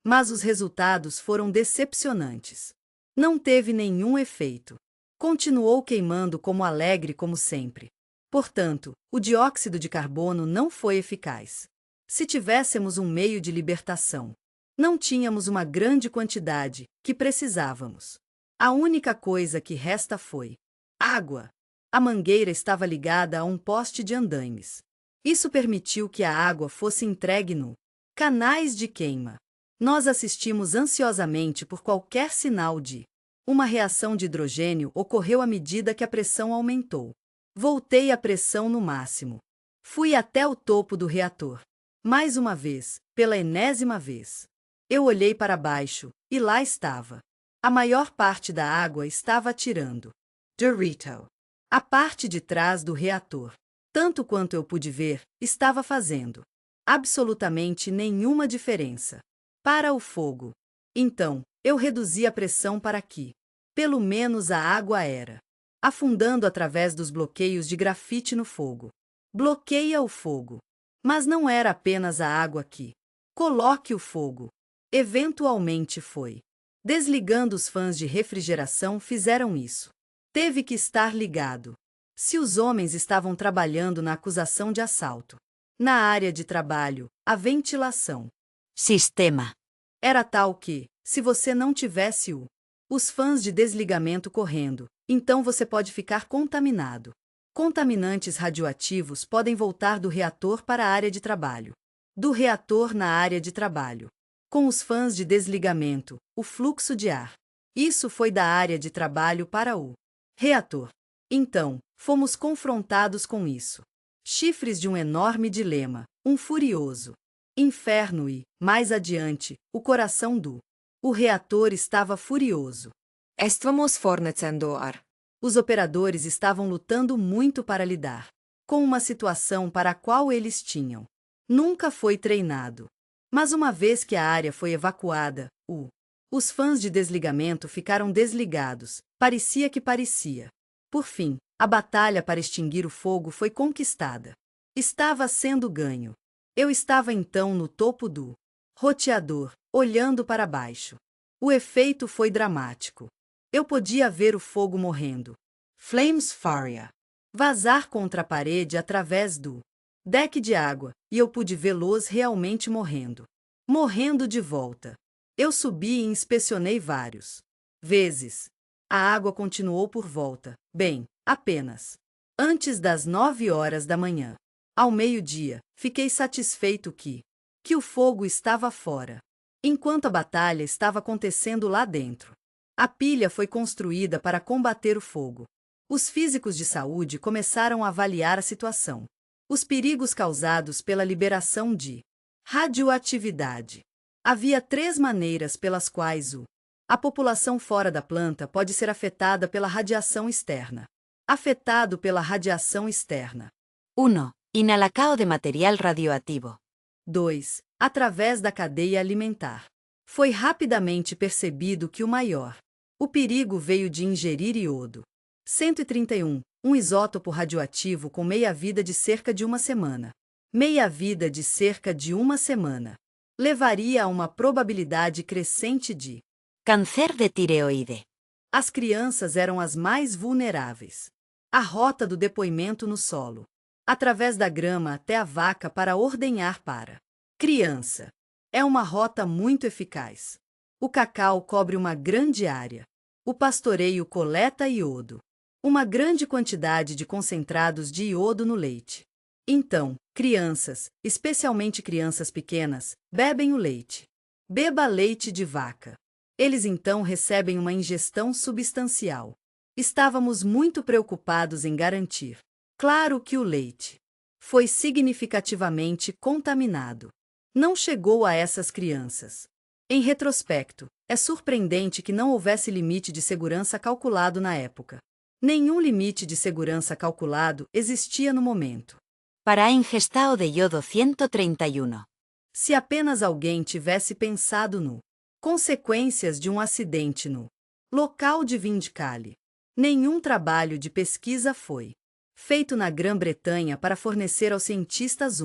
Mas os resultados foram decepcionantes. Não teve nenhum efeito. Continuou queimando como alegre como sempre. Portanto, o dióxido de carbono não foi eficaz. Se tivéssemos um meio de libertação, não tínhamos uma grande quantidade que precisávamos. A única coisa que resta foi água. A mangueira estava ligada a um poste de andaimes. Isso permitiu que a água fosse entregue no canais de queima. Nós assistimos ansiosamente por qualquer sinal de uma reação de hidrogênio ocorreu à medida que a pressão aumentou. Voltei a pressão no máximo. Fui até o topo do reator. Mais uma vez, pela enésima vez. Eu olhei para baixo, e lá estava. A maior parte da água estava atirando. Dorito. A parte de trás do reator, tanto quanto eu pude ver, estava fazendo absolutamente nenhuma diferença para o fogo. Então, eu reduzi a pressão para que, pelo menos a água era afundando através dos bloqueios de grafite no fogo. Bloqueia o fogo. Mas não era apenas a água que coloque o fogo. Eventualmente foi. Desligando os fãs de refrigeração fizeram isso. Teve que estar ligado. Se os homens estavam trabalhando na acusação de assalto. Na área de trabalho, a ventilação Sistema. era tal que, se você não tivesse os fãs de desligamento correndo, então você pode ficar contaminado. Contaminantes radioativos podem voltar do reator para a área de trabalho. Do reator na área de trabalho. Com os fãs de desligamento, o fluxo de ar. Isso foi da área de trabalho para o reator. Então, fomos confrontados com isso. Chifres de um enorme dilema, um furioso inferno e, mais adiante, o coração do o reator estava furioso. Estamos fornecendo ar. Os operadores estavam lutando muito para lidar com uma situação para a qual eles tinham nunca foi treinado. Mas uma vez que a área foi evacuada, os fãs de desligamento ficaram desligados, parecia que parecia. Por fim, a batalha para extinguir o fogo foi conquistada. Estava sendo ganho. Eu estava então no topo do roteador, olhando para baixo. O efeito foi dramático. Eu podia ver o fogo morrendo. Flames Faria. Vazar contra a parede através do deck de água, e eu pude vê-los realmente morrendo. Morrendo de volta. Eu subi e inspecionei vários vezes. A água continuou por volta, bem, apenas. Antes das 9 horas da manhã. Ao meio-dia, fiquei satisfeito que o fogo estava fora. Enquanto a batalha estava acontecendo lá dentro. A pilha foi construída para combater o fogo. Os físicos de saúde começaram a avaliar a situação. Os perigos causados pela liberação de radioatividade. Havia 3 maneiras pelas quais a população fora da planta pode ser afetada pela radiação externa. Afetado pela radiação externa. 1. Inhalacao de material radioactivo. 2. Através da cadeia alimentar. Foi rapidamente percebido que o perigo veio de ingerir iodo. 131. Um isótopo radioativo com meia-vida de cerca de 1 semana. Meia-vida de cerca de 1 semana. Levaria a uma probabilidade crescente de Câncer de tireoide. As crianças eram as mais vulneráveis. A rota do depoimento no solo. Através da grama até a vaca para ordenhar para criança. É uma rota muito eficaz. O cacau cobre uma grande área. O pastoreio coleta iodo. Uma grande quantidade de concentrados de iodo no leite. Então, crianças, especialmente crianças pequenas, bebem o leite. Beba leite de vaca. Eles então recebem uma ingestão substancial. Estávamos muito preocupados em garantir. Claro que o leite foi significativamente contaminado. Não chegou a essas crianças. Em retrospecto, é surpreendente que não houvesse limite de segurança calculado na época. Nenhum limite de segurança calculado existia no momento. Para a ingestão de iodo 131. Se apenas alguém tivesse pensado no consequências de um acidente no local de Vindicale, nenhum trabalho de pesquisa foi feito na Grã-Bretanha para fornecer aos cientistas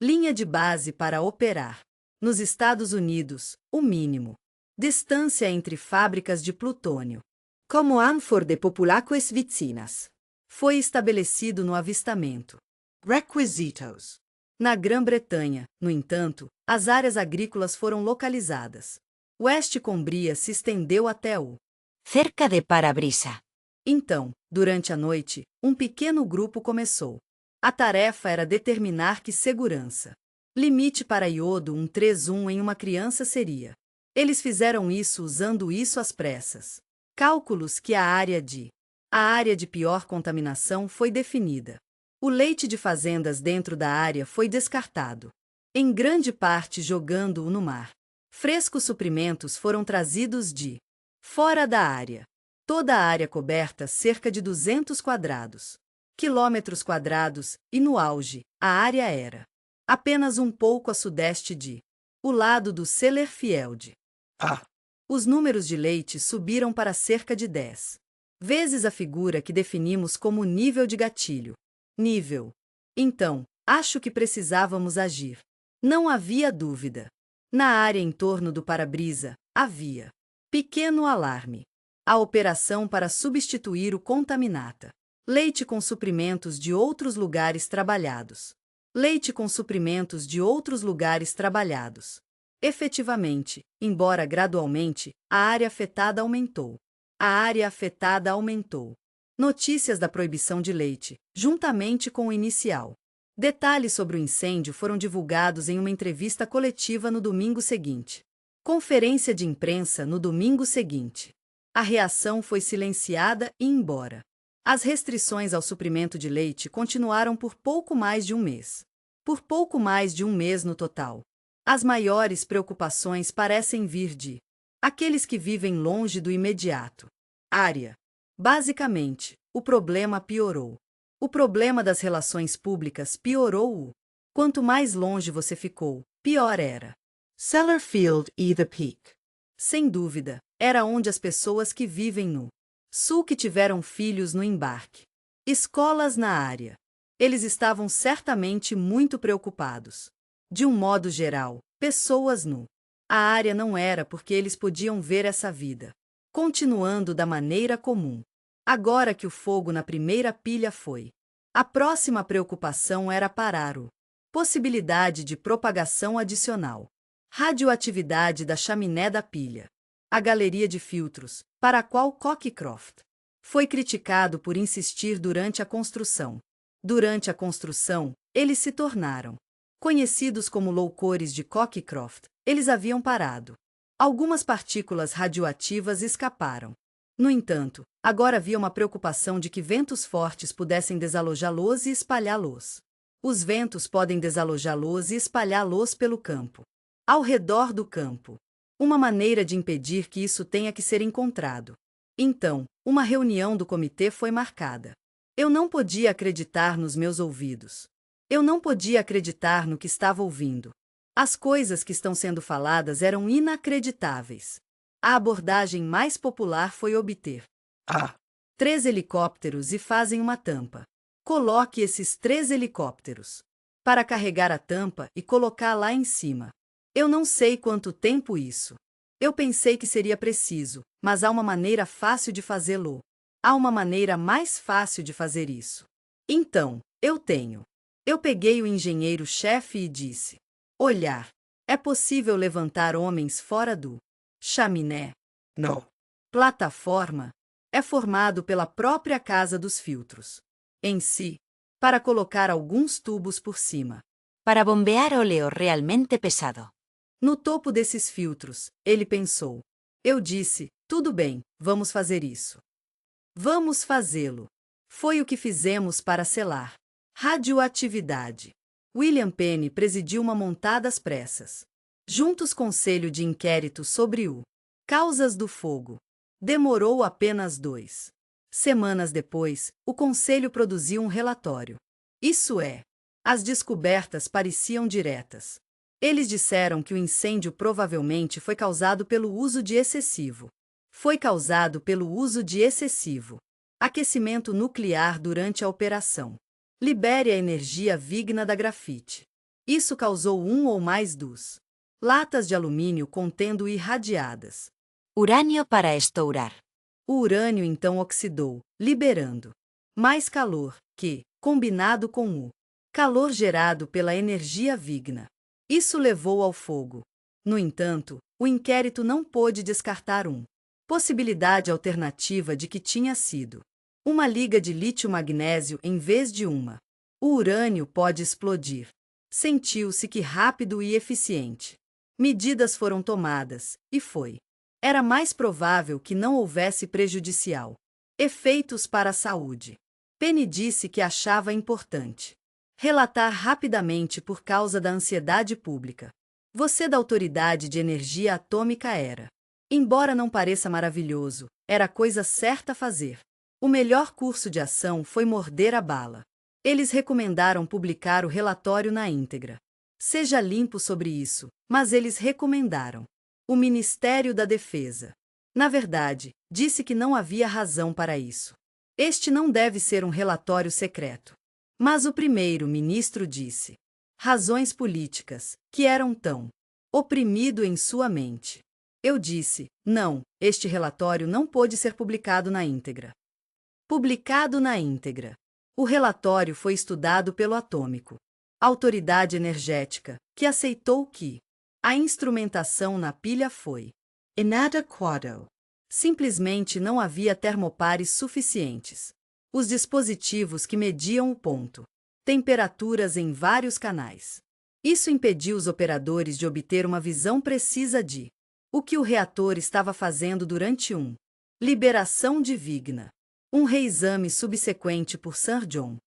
linha de base para operar. Nos Estados Unidos, o mínimo distância entre fábricas de plutônio, como Anford de Populaques Vicinas, foi estabelecido no avistamento. Requisitos. Na Grã-Bretanha, no entanto, as áreas agrícolas foram localizadas. West Cumbria se estendeu até o cerca de Parabrisa. Então, durante a noite, um pequeno grupo começou. A tarefa era determinar que segurança limite para iodo 131 em uma criança seria. Eles fizeram isso usando isso às pressas. Cálculos que a área de pior contaminação foi definida. O leite de fazendas dentro da área foi descartado, em grande parte jogando-o no mar. Frescos suprimentos foram trazidos de fora da área. Toda a área coberta cerca de 200 quilômetros quadrados, e no auge, a área era apenas um pouco a sudeste de o lado do Sellerfield. Os números de leite subiram para cerca de 10 vezes a figura que definimos como nível de gatilho. Nível. Então, acho que precisávamos agir. Não havia dúvida. Na área em torno do para-brisa, havia pequeno alarme. A operação para substituir o contaminata. Leite com suprimentos de outros lugares trabalhados. Leite com suprimentos de outros lugares trabalhados. Efetivamente, embora gradualmente, a área afetada aumentou. A área afetada aumentou. Notícias da proibição de leite, juntamente com o inicial. Detalhes sobre o incêndio foram divulgados em uma entrevista coletiva no domingo seguinte. Conferência de imprensa no domingo seguinte. A reação foi silenciada e embora. As restrições ao suprimento de leite continuaram por pouco mais de um mês. Por pouco mais de um mês no total. As maiores preocupações parecem vir de aqueles que vivem longe do imediato. Área. Basicamente, o problema piorou. O problema das relações públicas piorou. Quanto mais longe você ficou, pior era. Sellerfield e The Peak. Sem dúvida, era onde as pessoas que vivem no sul que tiveram filhos no embarque. Escolas na área. Eles estavam certamente muito preocupados. De um modo geral, pessoas no a área não era porque eles podiam ver essa vida continuando da maneira comum. Agora que o fogo na primeira pilha foi. A próxima preocupação era parar o possibilidade de propagação adicional. Radioatividade da chaminé da pilha. A galeria de filtros, para a qual Cockcroft foi criticado por insistir durante a construção. Durante a construção, eles se tornaram conhecidos como loucores de Cockcroft. Eles haviam parado. Algumas partículas radioativas escaparam. No entanto, agora havia uma preocupação de que ventos fortes pudessem desalojá-los e espalhá-los. Os ventos podem desalojá-los e espalhá-los pelo campo. Ao redor do campo. Uma maneira de impedir que isso tenha que ser encontrado. Então, uma reunião do comitê foi marcada. Eu não podia acreditar nos meus ouvidos. Eu não podia acreditar no que estava ouvindo. As coisas que estão sendo faladas eram inacreditáveis. A abordagem mais popular foi obter 3 helicópteros e fazem uma tampa. Coloque esses 3 helicópteros para carregar a tampa e colocar lá em cima. Eu não sei quanto tempo isso. Eu pensei que seria preciso, mas há uma maneira fácil de fazê-lo. Há uma maneira mais fácil de fazer isso. Então, eu peguei o engenheiro-chefe e disse: olhar. É possível levantar homens fora do chaminé? Não. Plataforma. É formado pela própria casa dos filtros. Em si. Para colocar alguns tubos por cima. Para bombear óleo realmente pesado. No topo desses filtros, ele pensou. Eu disse, tudo bem, vamos fazer isso. Vamos fazê-lo. Foi o que fizemos para selar. Radioatividade. William Penny presidiu uma montada às pressas. Juntos conselho de inquérito sobre o causas do fogo. Demorou apenas 2 semanas depois, o conselho produziu um relatório. Isso é, as descobertas pareciam diretas. Eles disseram que o incêndio provavelmente foi causado pelo uso de excessivo. Foi causado pelo uso de excessivo aquecimento nuclear durante a operação. Libere a energia vigna da grafite. Isso causou um ou mais dos latas de alumínio contendo irradiadas. Uranio para estourar. O urânio então oxidou, liberando mais calor, que, combinado com o calor gerado pela energia vigna, isso levou ao fogo. No entanto, o inquérito não pôde descartar uma possibilidade alternativa de que tinha sido uma liga de lítio-magnésio em vez de uma. O urânio pode explodir. Sentiu-se que rápido e eficiente. Medidas foram tomadas, e foi. Era mais provável que não houvesse prejudicial efeitos para a saúde. Penny disse que achava importante relatar rapidamente por causa da ansiedade pública. Você da Autoridade de Energia Atômica era. Embora não pareça maravilhoso, era a coisa certa a fazer. O melhor curso de ação foi morder a bala. Eles recomendaram publicar o relatório na íntegra. Seja limpo sobre isso, mas eles recomendaram. O Ministério da Defesa, na verdade, disse que não havia razão para isso. Este não deve ser um relatório secreto. Mas o primeiro-ministro disse. Razões políticas, que eram tão oprimido em sua mente. Eu disse, não, este relatório não pôde ser publicado na íntegra. Publicado na íntegra. O relatório foi estudado pelo Atômico, Autoridade Energética, que aceitou que a instrumentação na pilha foi inadequado. Simplesmente não havia termopares suficientes. Os dispositivos que mediam o ponto, temperaturas em vários canais. Isso impediu os operadores de obter uma visão precisa de o que o reator estava fazendo durante liberação de Vigna. Um reexame subsequente por Sir John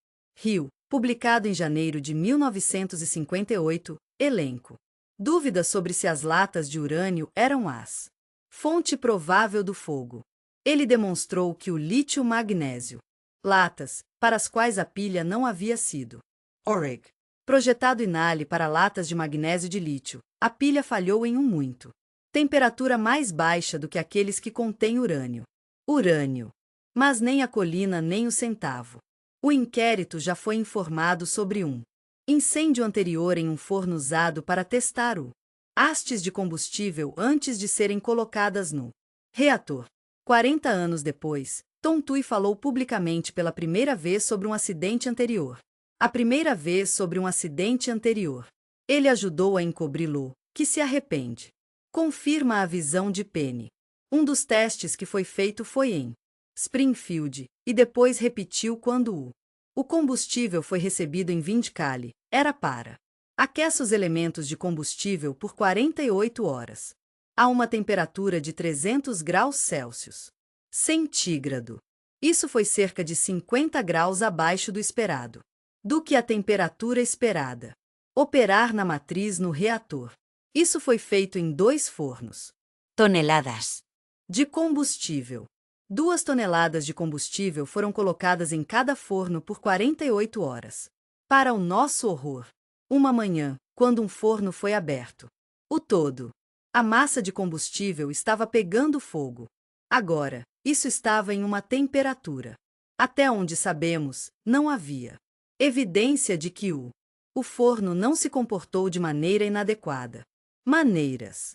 Hill, publicado em janeiro de 1958, elenco. Dúvidas sobre se as latas de urânio eram as fonte provável do fogo. Ele demonstrou que o lítio-magnésio, latas, para as quais a pilha não havia sido Orig. projetado inale para latas de magnésio de lítio, a pilha falhou em muito temperatura mais baixa do que aqueles que contêm urânio. Urânio. Mas nem a colina nem o centavo. O inquérito já foi informado sobre um incêndio anterior em um forno usado para testar o hastes de combustível antes de serem colocadas no reator. 40 anos depois, Tom Tui falou publicamente pela primeira vez sobre um acidente anterior. A primeira vez sobre um acidente anterior. Ele ajudou a encobri-lo, que se arrepende. Confirma a visão de Penny. Um dos testes que foi feito foi em Springfield, e depois repetiu quando o combustível foi recebido em Vindicale. Era para aqueça os elementos de combustível por 48 horas. A uma temperatura de 300 graus Celsius. Centígrado. Isso foi cerca de 50 graus abaixo do esperado. Do que a temperatura esperada. Operar na matriz no reator. Isso foi feito em 2 fornos Toneladas. de combustível. 2 toneladas de combustível foram colocadas em cada forno por 48 horas. Para o nosso horror, uma manhã, quando um forno foi aberto, o todo, a massa de combustível estava pegando fogo. Agora, isso estava em uma temperatura. Até onde sabemos, não havia evidência de que o forno não se comportou de maneira inadequada. Maneiras.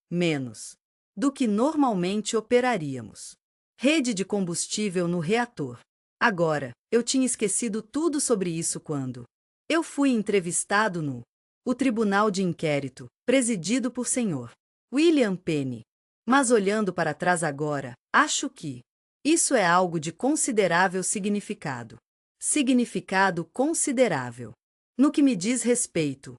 Menos do que normalmente operaríamos. Rede de combustível no reator. Agora, eu tinha esquecido tudo sobre isso quando eu fui entrevistado no o Tribunal de Inquérito, presidido por Sr. William Penny. Mas olhando para trás agora, acho que isso é algo de considerável significado. Significado considerável. No que me diz respeito,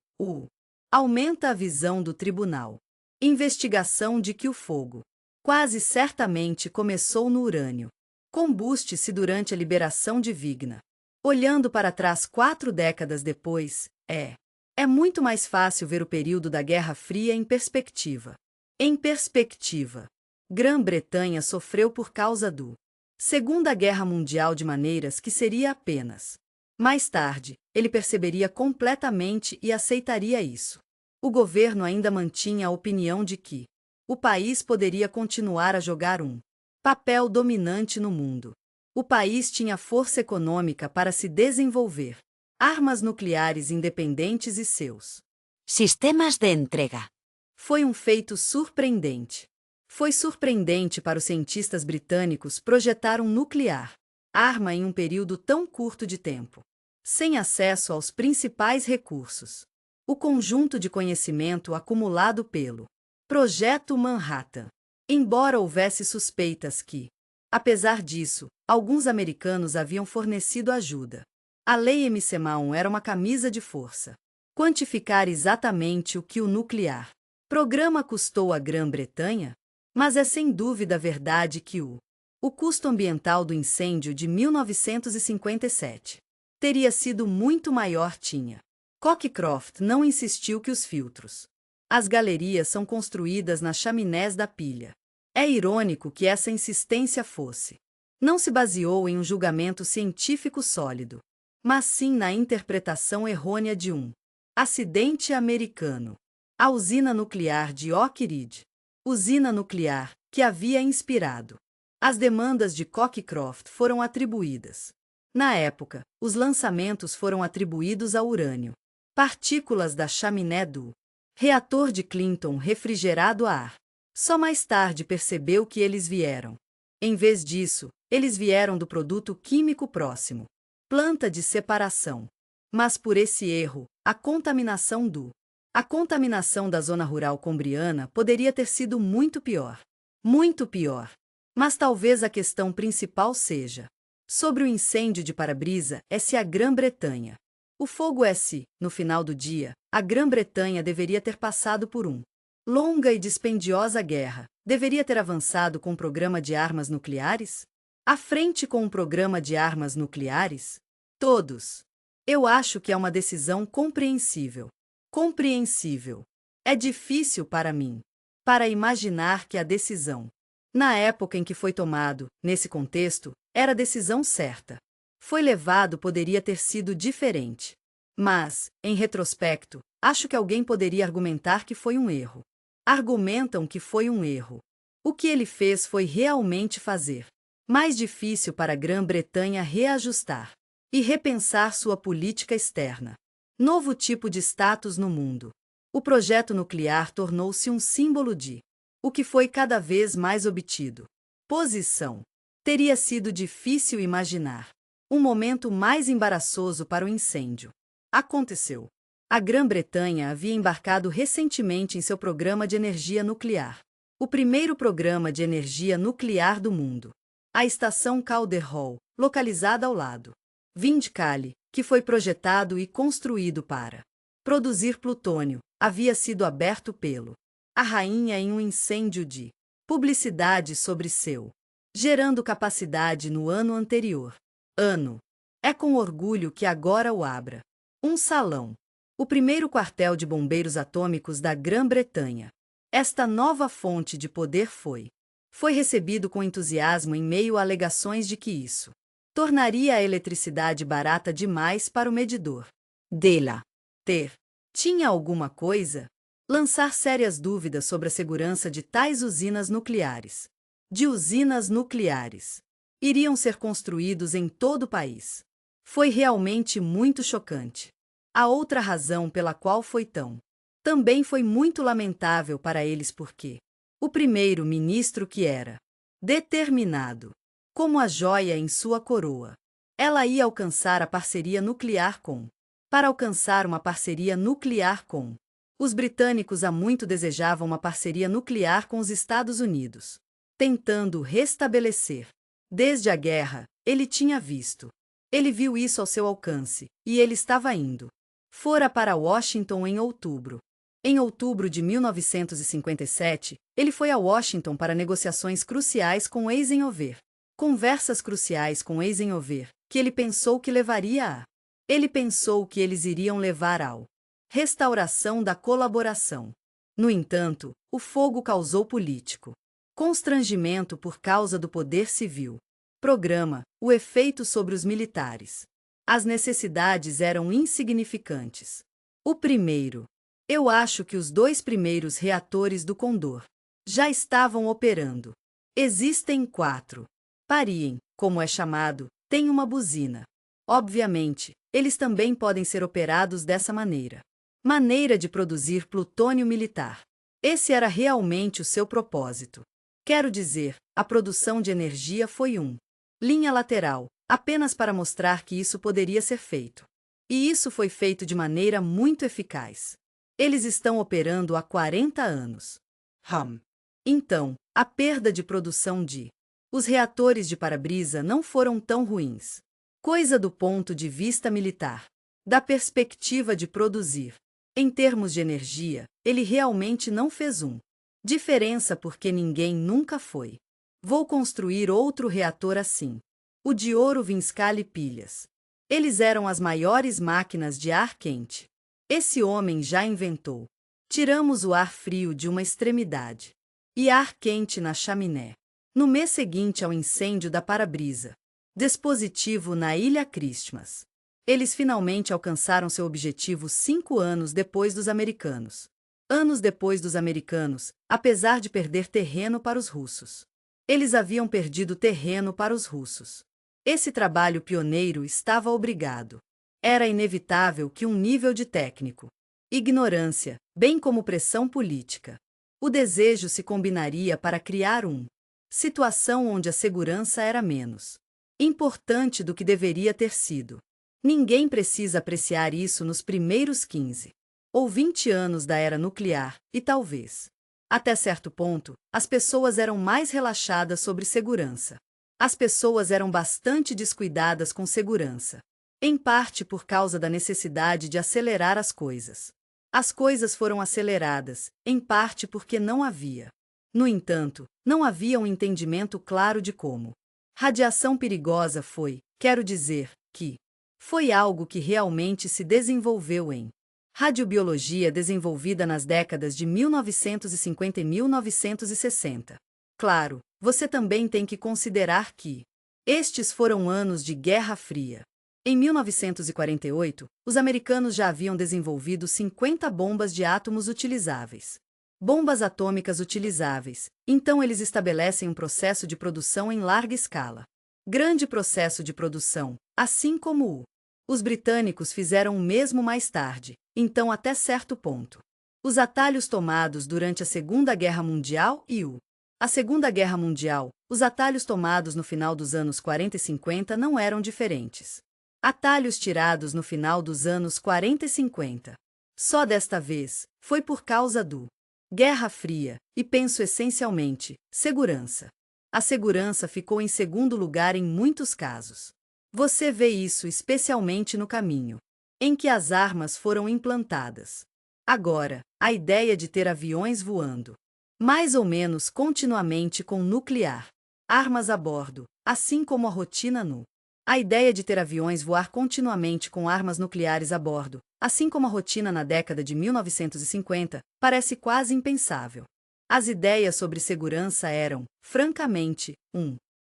aumenta a visão do tribunal. Investigação de que o fogo Quase certamente começou no urânio. Combuste-se durante a liberação de Vigna. Olhando para trás 4 décadas depois, é muito mais fácil ver o período da Guerra Fria em perspectiva. Em perspectiva, Grã-Bretanha sofreu por causa do Segunda Guerra Mundial de maneiras que seria apenas. Mais tarde, ele perceberia completamente e aceitaria isso. O governo ainda mantinha a opinião de que o país poderia continuar a jogar um papel dominante no mundo. O país tinha força econômica para se desenvolver, armas nucleares independentes e seus Sistemas de entrega. Foi um feito surpreendente. Foi surpreendente para os cientistas britânicos projetar um nuclear, arma em um período tão curto de tempo, sem acesso aos principais recursos. O conjunto de conhecimento acumulado pelo Projeto Manhattan. Embora houvesse suspeitas que, apesar disso, alguns americanos haviam fornecido ajuda. A Lei MC-1 era uma camisa de força. Quantificar exatamente o que o nuclear programa custou à Grã-Bretanha? Mas é sem dúvida verdade que o custo ambiental do incêndio de 1957 teria sido muito maior. Cockcroft não insistiu que os filtros, as galerias são construídas nas chaminés da pilha. É irônico que essa insistência não se baseou em um julgamento científico sólido, mas sim na interpretação errônea de um acidente americano. A usina nuclear de Oak Ridge, usina nuclear que havia inspirado as demandas de Cockcroft, foram atribuídas. Na época, os lançamentos foram atribuídos ao urânio, partículas da chaminé do reator de Clinton refrigerado a ar. Só mais tarde percebeu que eles vieram. Em vez disso, eles vieram do produto químico próximo, planta de separação. Mas por esse erro, a contaminação da zona rural combriana poderia ter sido muito pior. Muito pior. Mas talvez a questão principal seja sobre o incêndio de para-brisa é se a Grã-Bretanha. O fogo é se, no final do dia, a Grã-Bretanha deveria ter passado por longa e dispendiosa guerra, deveria ter avançado com um programa de armas nucleares? À frente com um programa de armas nucleares? Todos. Eu acho que é uma decisão compreensível. Compreensível. É difícil para mim para imaginar que a decisão, na época em que foi tomado, nesse contexto, era a decisão certa. Foi levado poderia ter sido diferente. Mas, em retrospecto, acho que alguém poderia argumentar que foi um erro. Argumentam que foi um erro. O que ele fez foi realmente fazer mais difícil para a Grã-Bretanha reajustar e repensar sua política externa. Novo tipo de status no mundo. O projeto nuclear tornou-se um símbolo de o que foi cada vez mais obtido. Posição. Teria sido difícil imaginar um momento mais embaraçoso para o incêndio. Aconteceu. A Grã-Bretanha havia embarcado recentemente em seu programa de energia nuclear, o primeiro programa de energia nuclear do mundo. A estação Calder-Hall, localizada ao lado Vindcale, que foi projetado e construído para produzir plutônio, havia sido aberto pelo a rainha em um incêndio de publicidade sobre seu, gerando capacidade no ano anterior. É com orgulho que agora o abra. Um salão. O primeiro quartel de bombeiros atômicos da Grã-Bretanha. Esta nova fonte de poder foi recebido com entusiasmo em meio a alegações de que isso tornaria a eletricidade barata demais para o medidor dela. Tinha alguma coisa? Lançar sérias dúvidas sobre a segurança de tais usinas nucleares. Iriam ser construídos em todo o país. Foi realmente muito chocante. A outra razão pela qual foi também foi muito lamentável para eles porque o primeiro-ministro que era determinado como a joia em sua coroa, ela ia alcançar a parceria nuclear com. Para alcançar uma parceria nuclear com. Os britânicos há muito desejavam uma parceria nuclear com os Estados Unidos, tentando restabelecer. Desde a guerra, ele tinha visto. Ele viu isso ao seu alcance, e ele estava indo. Fora para Washington em outubro Em outubro de 1957, ele foi a Washington para negociações cruciais com Eisenhower. Conversas cruciais com Eisenhower, que ele pensou que levaria a. Ele pensou que eles iriam levar ao restauração da colaboração. No entanto, o fogo causou político constrangimento por causa do poder civil. Programa, o efeito sobre os militares. As necessidades eram insignificantes. O primeiro. Eu acho que os 2 primeiros reatores do Condor já estavam operando. Existem 4. Pariem, como é chamado, tem uma buzina. Obviamente, eles também podem ser operados dessa maneira. Maneira de produzir plutônio militar. Esse era realmente o seu propósito. Quero dizer, a produção de energia foi linha lateral, apenas para mostrar que isso poderia ser feito. E isso foi feito de maneira muito eficaz. Eles estão operando há 40 anos. Então, a perda de produção de. Os reatores de para-brisa não foram tão ruins. Coisa do ponto de vista militar. Da perspectiva de produzir. Em termos de energia, ele realmente não fez diferença porque ninguém nunca foi. Vou construir outro reator assim. O de ouro Vinskali pilhas. Eles eram as maiores máquinas de ar quente. Esse homem já inventou. Tiramos o ar frio de uma extremidade. E ar quente na chaminé. No mês seguinte ao incêndio da para-brisa. Dispositivo na Ilha Christmas. Eles finalmente alcançaram seu objetivo 5 anos depois dos americanos. Anos depois dos americanos, apesar de perder terreno para os russos. Eles haviam perdido terreno para os russos. Esse trabalho pioneiro estava obrigado. Era inevitável que um nível de técnico, ignorância, bem como pressão política. O desejo se combinaria para criar situação onde a segurança era menos importante do que deveria ter sido. Ninguém precisa apreciar isso nos primeiros 15 ou 20 anos da era nuclear, e talvez, até certo ponto, as pessoas eram mais relaxadas sobre segurança. As pessoas eram bastante descuidadas com segurança. Em parte por causa da necessidade de acelerar as coisas. As coisas foram aceleradas, em parte porque não havia. No entanto, não havia um entendimento claro de como. Radiação perigosa foi, quero dizer, que foi algo que realmente se desenvolveu em radiobiologia desenvolvida nas décadas de 1950 e 1960. Claro, você também tem que considerar que estes foram anos de Guerra Fria. Em 1948, os americanos já haviam desenvolvido 50 bombas de átomos utilizáveis. Bombas atômicas utilizáveis, então eles estabelecem um processo de produção em larga escala. Grande processo de produção, assim como os britânicos fizeram o mesmo mais tarde, então até certo ponto. Os atalhos tomados durante a Segunda Guerra Mundial e a Segunda Guerra Mundial, os atalhos tomados no final dos anos 40 e 50 não eram diferentes. Atalhos tirados no final dos anos 40 e 50. Só desta vez, foi por causa do Guerra Fria, e penso essencialmente, segurança. A segurança ficou em segundo lugar em muitos casos. Você vê isso especialmente no caminho em que as armas foram implantadas. Agora, a ideia de ter aviões voando, mais ou menos continuamente com nuclear, armas a bordo, assim como a rotina a ideia de ter aviões voar continuamente com armas nucleares a bordo, assim como a rotina na década de 1950, parece quase impensável. As ideias sobre segurança eram, francamente,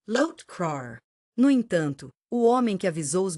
Lotkrar. No entanto, o homem que avisou os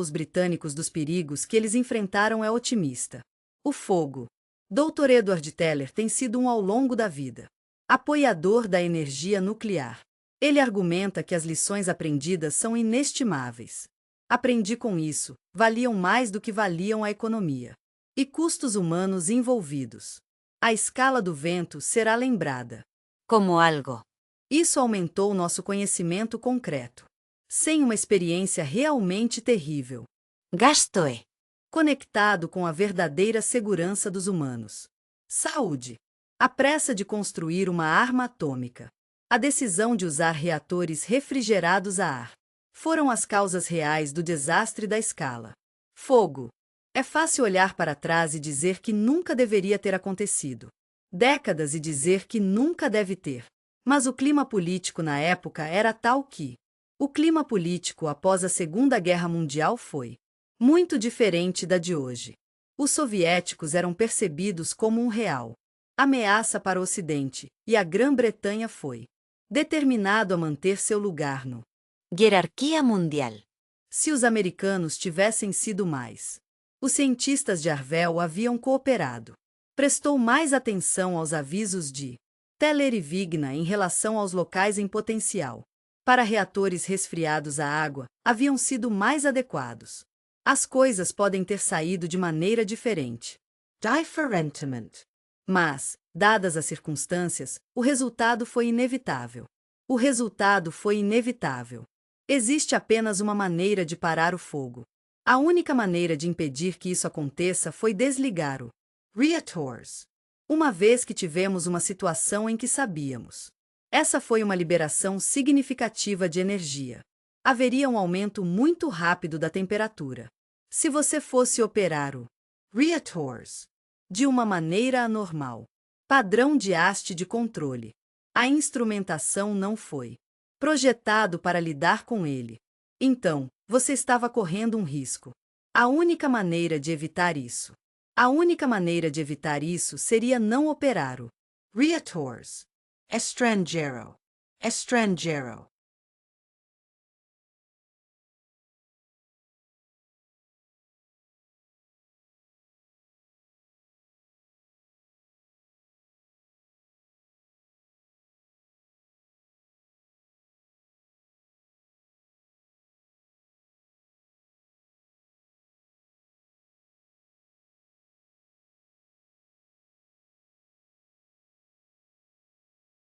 britânicos dos perigos que eles enfrentaram é otimista. O fogo. Dr. Edward Teller tem sido ao longo da vida apoiador da energia nuclear. Ele argumenta que as lições aprendidas são inestimáveis. Aprendi com isso, valiam mais do que valiam a economia e custos humanos envolvidos. A escala do vento será lembrada como algo. Isso aumentou nosso conhecimento concreto. Sem uma experiência realmente terrível. Gasto é Conectado com a verdadeira segurança dos humanos. Saúde. A pressa de construir uma arma atômica. A decisão de usar reatores refrigerados a ar. Foram as causas reais do desastre da escala. Fogo. É fácil olhar para trás e dizer que nunca deveria ter acontecido. Décadas e dizer que nunca deve ter. Mas o clima político na época era tal que o clima político após a Segunda Guerra Mundial foi muito diferente da de hoje. Os soviéticos eram percebidos como um real ameaça para o Ocidente, e a Grã-Bretanha foi determinado a manter seu lugar no Jerarquía mundial. Se os americanos tivessem sido mais, os cientistas de Harvell haviam cooperado. Prestou mais atenção aos avisos de Teller e Wigner em relação aos locais em potencial. Para reatores resfriados a água, haviam sido mais adequados. As coisas podem ter saído de maneira diferente. Differentiment. Mas, dadas as circunstâncias, o resultado foi inevitável. O resultado foi inevitável. Existe apenas uma maneira de parar o fogo. A única maneira de impedir que isso aconteça foi desligar o Reactors. uma vez que tivemos uma situação em que sabíamos. Essa foi uma liberação significativa de energia. Haveria um aumento muito rápido da temperatura. Se você fosse operar o Reactors. de uma maneira anormal, padrão de haste de controle, a instrumentação não foi projetado para lidar com ele. Então, você estava correndo um risco. A única maneira de evitar isso seria não operar o Reactors. Estrangeiro. Estrangeiro.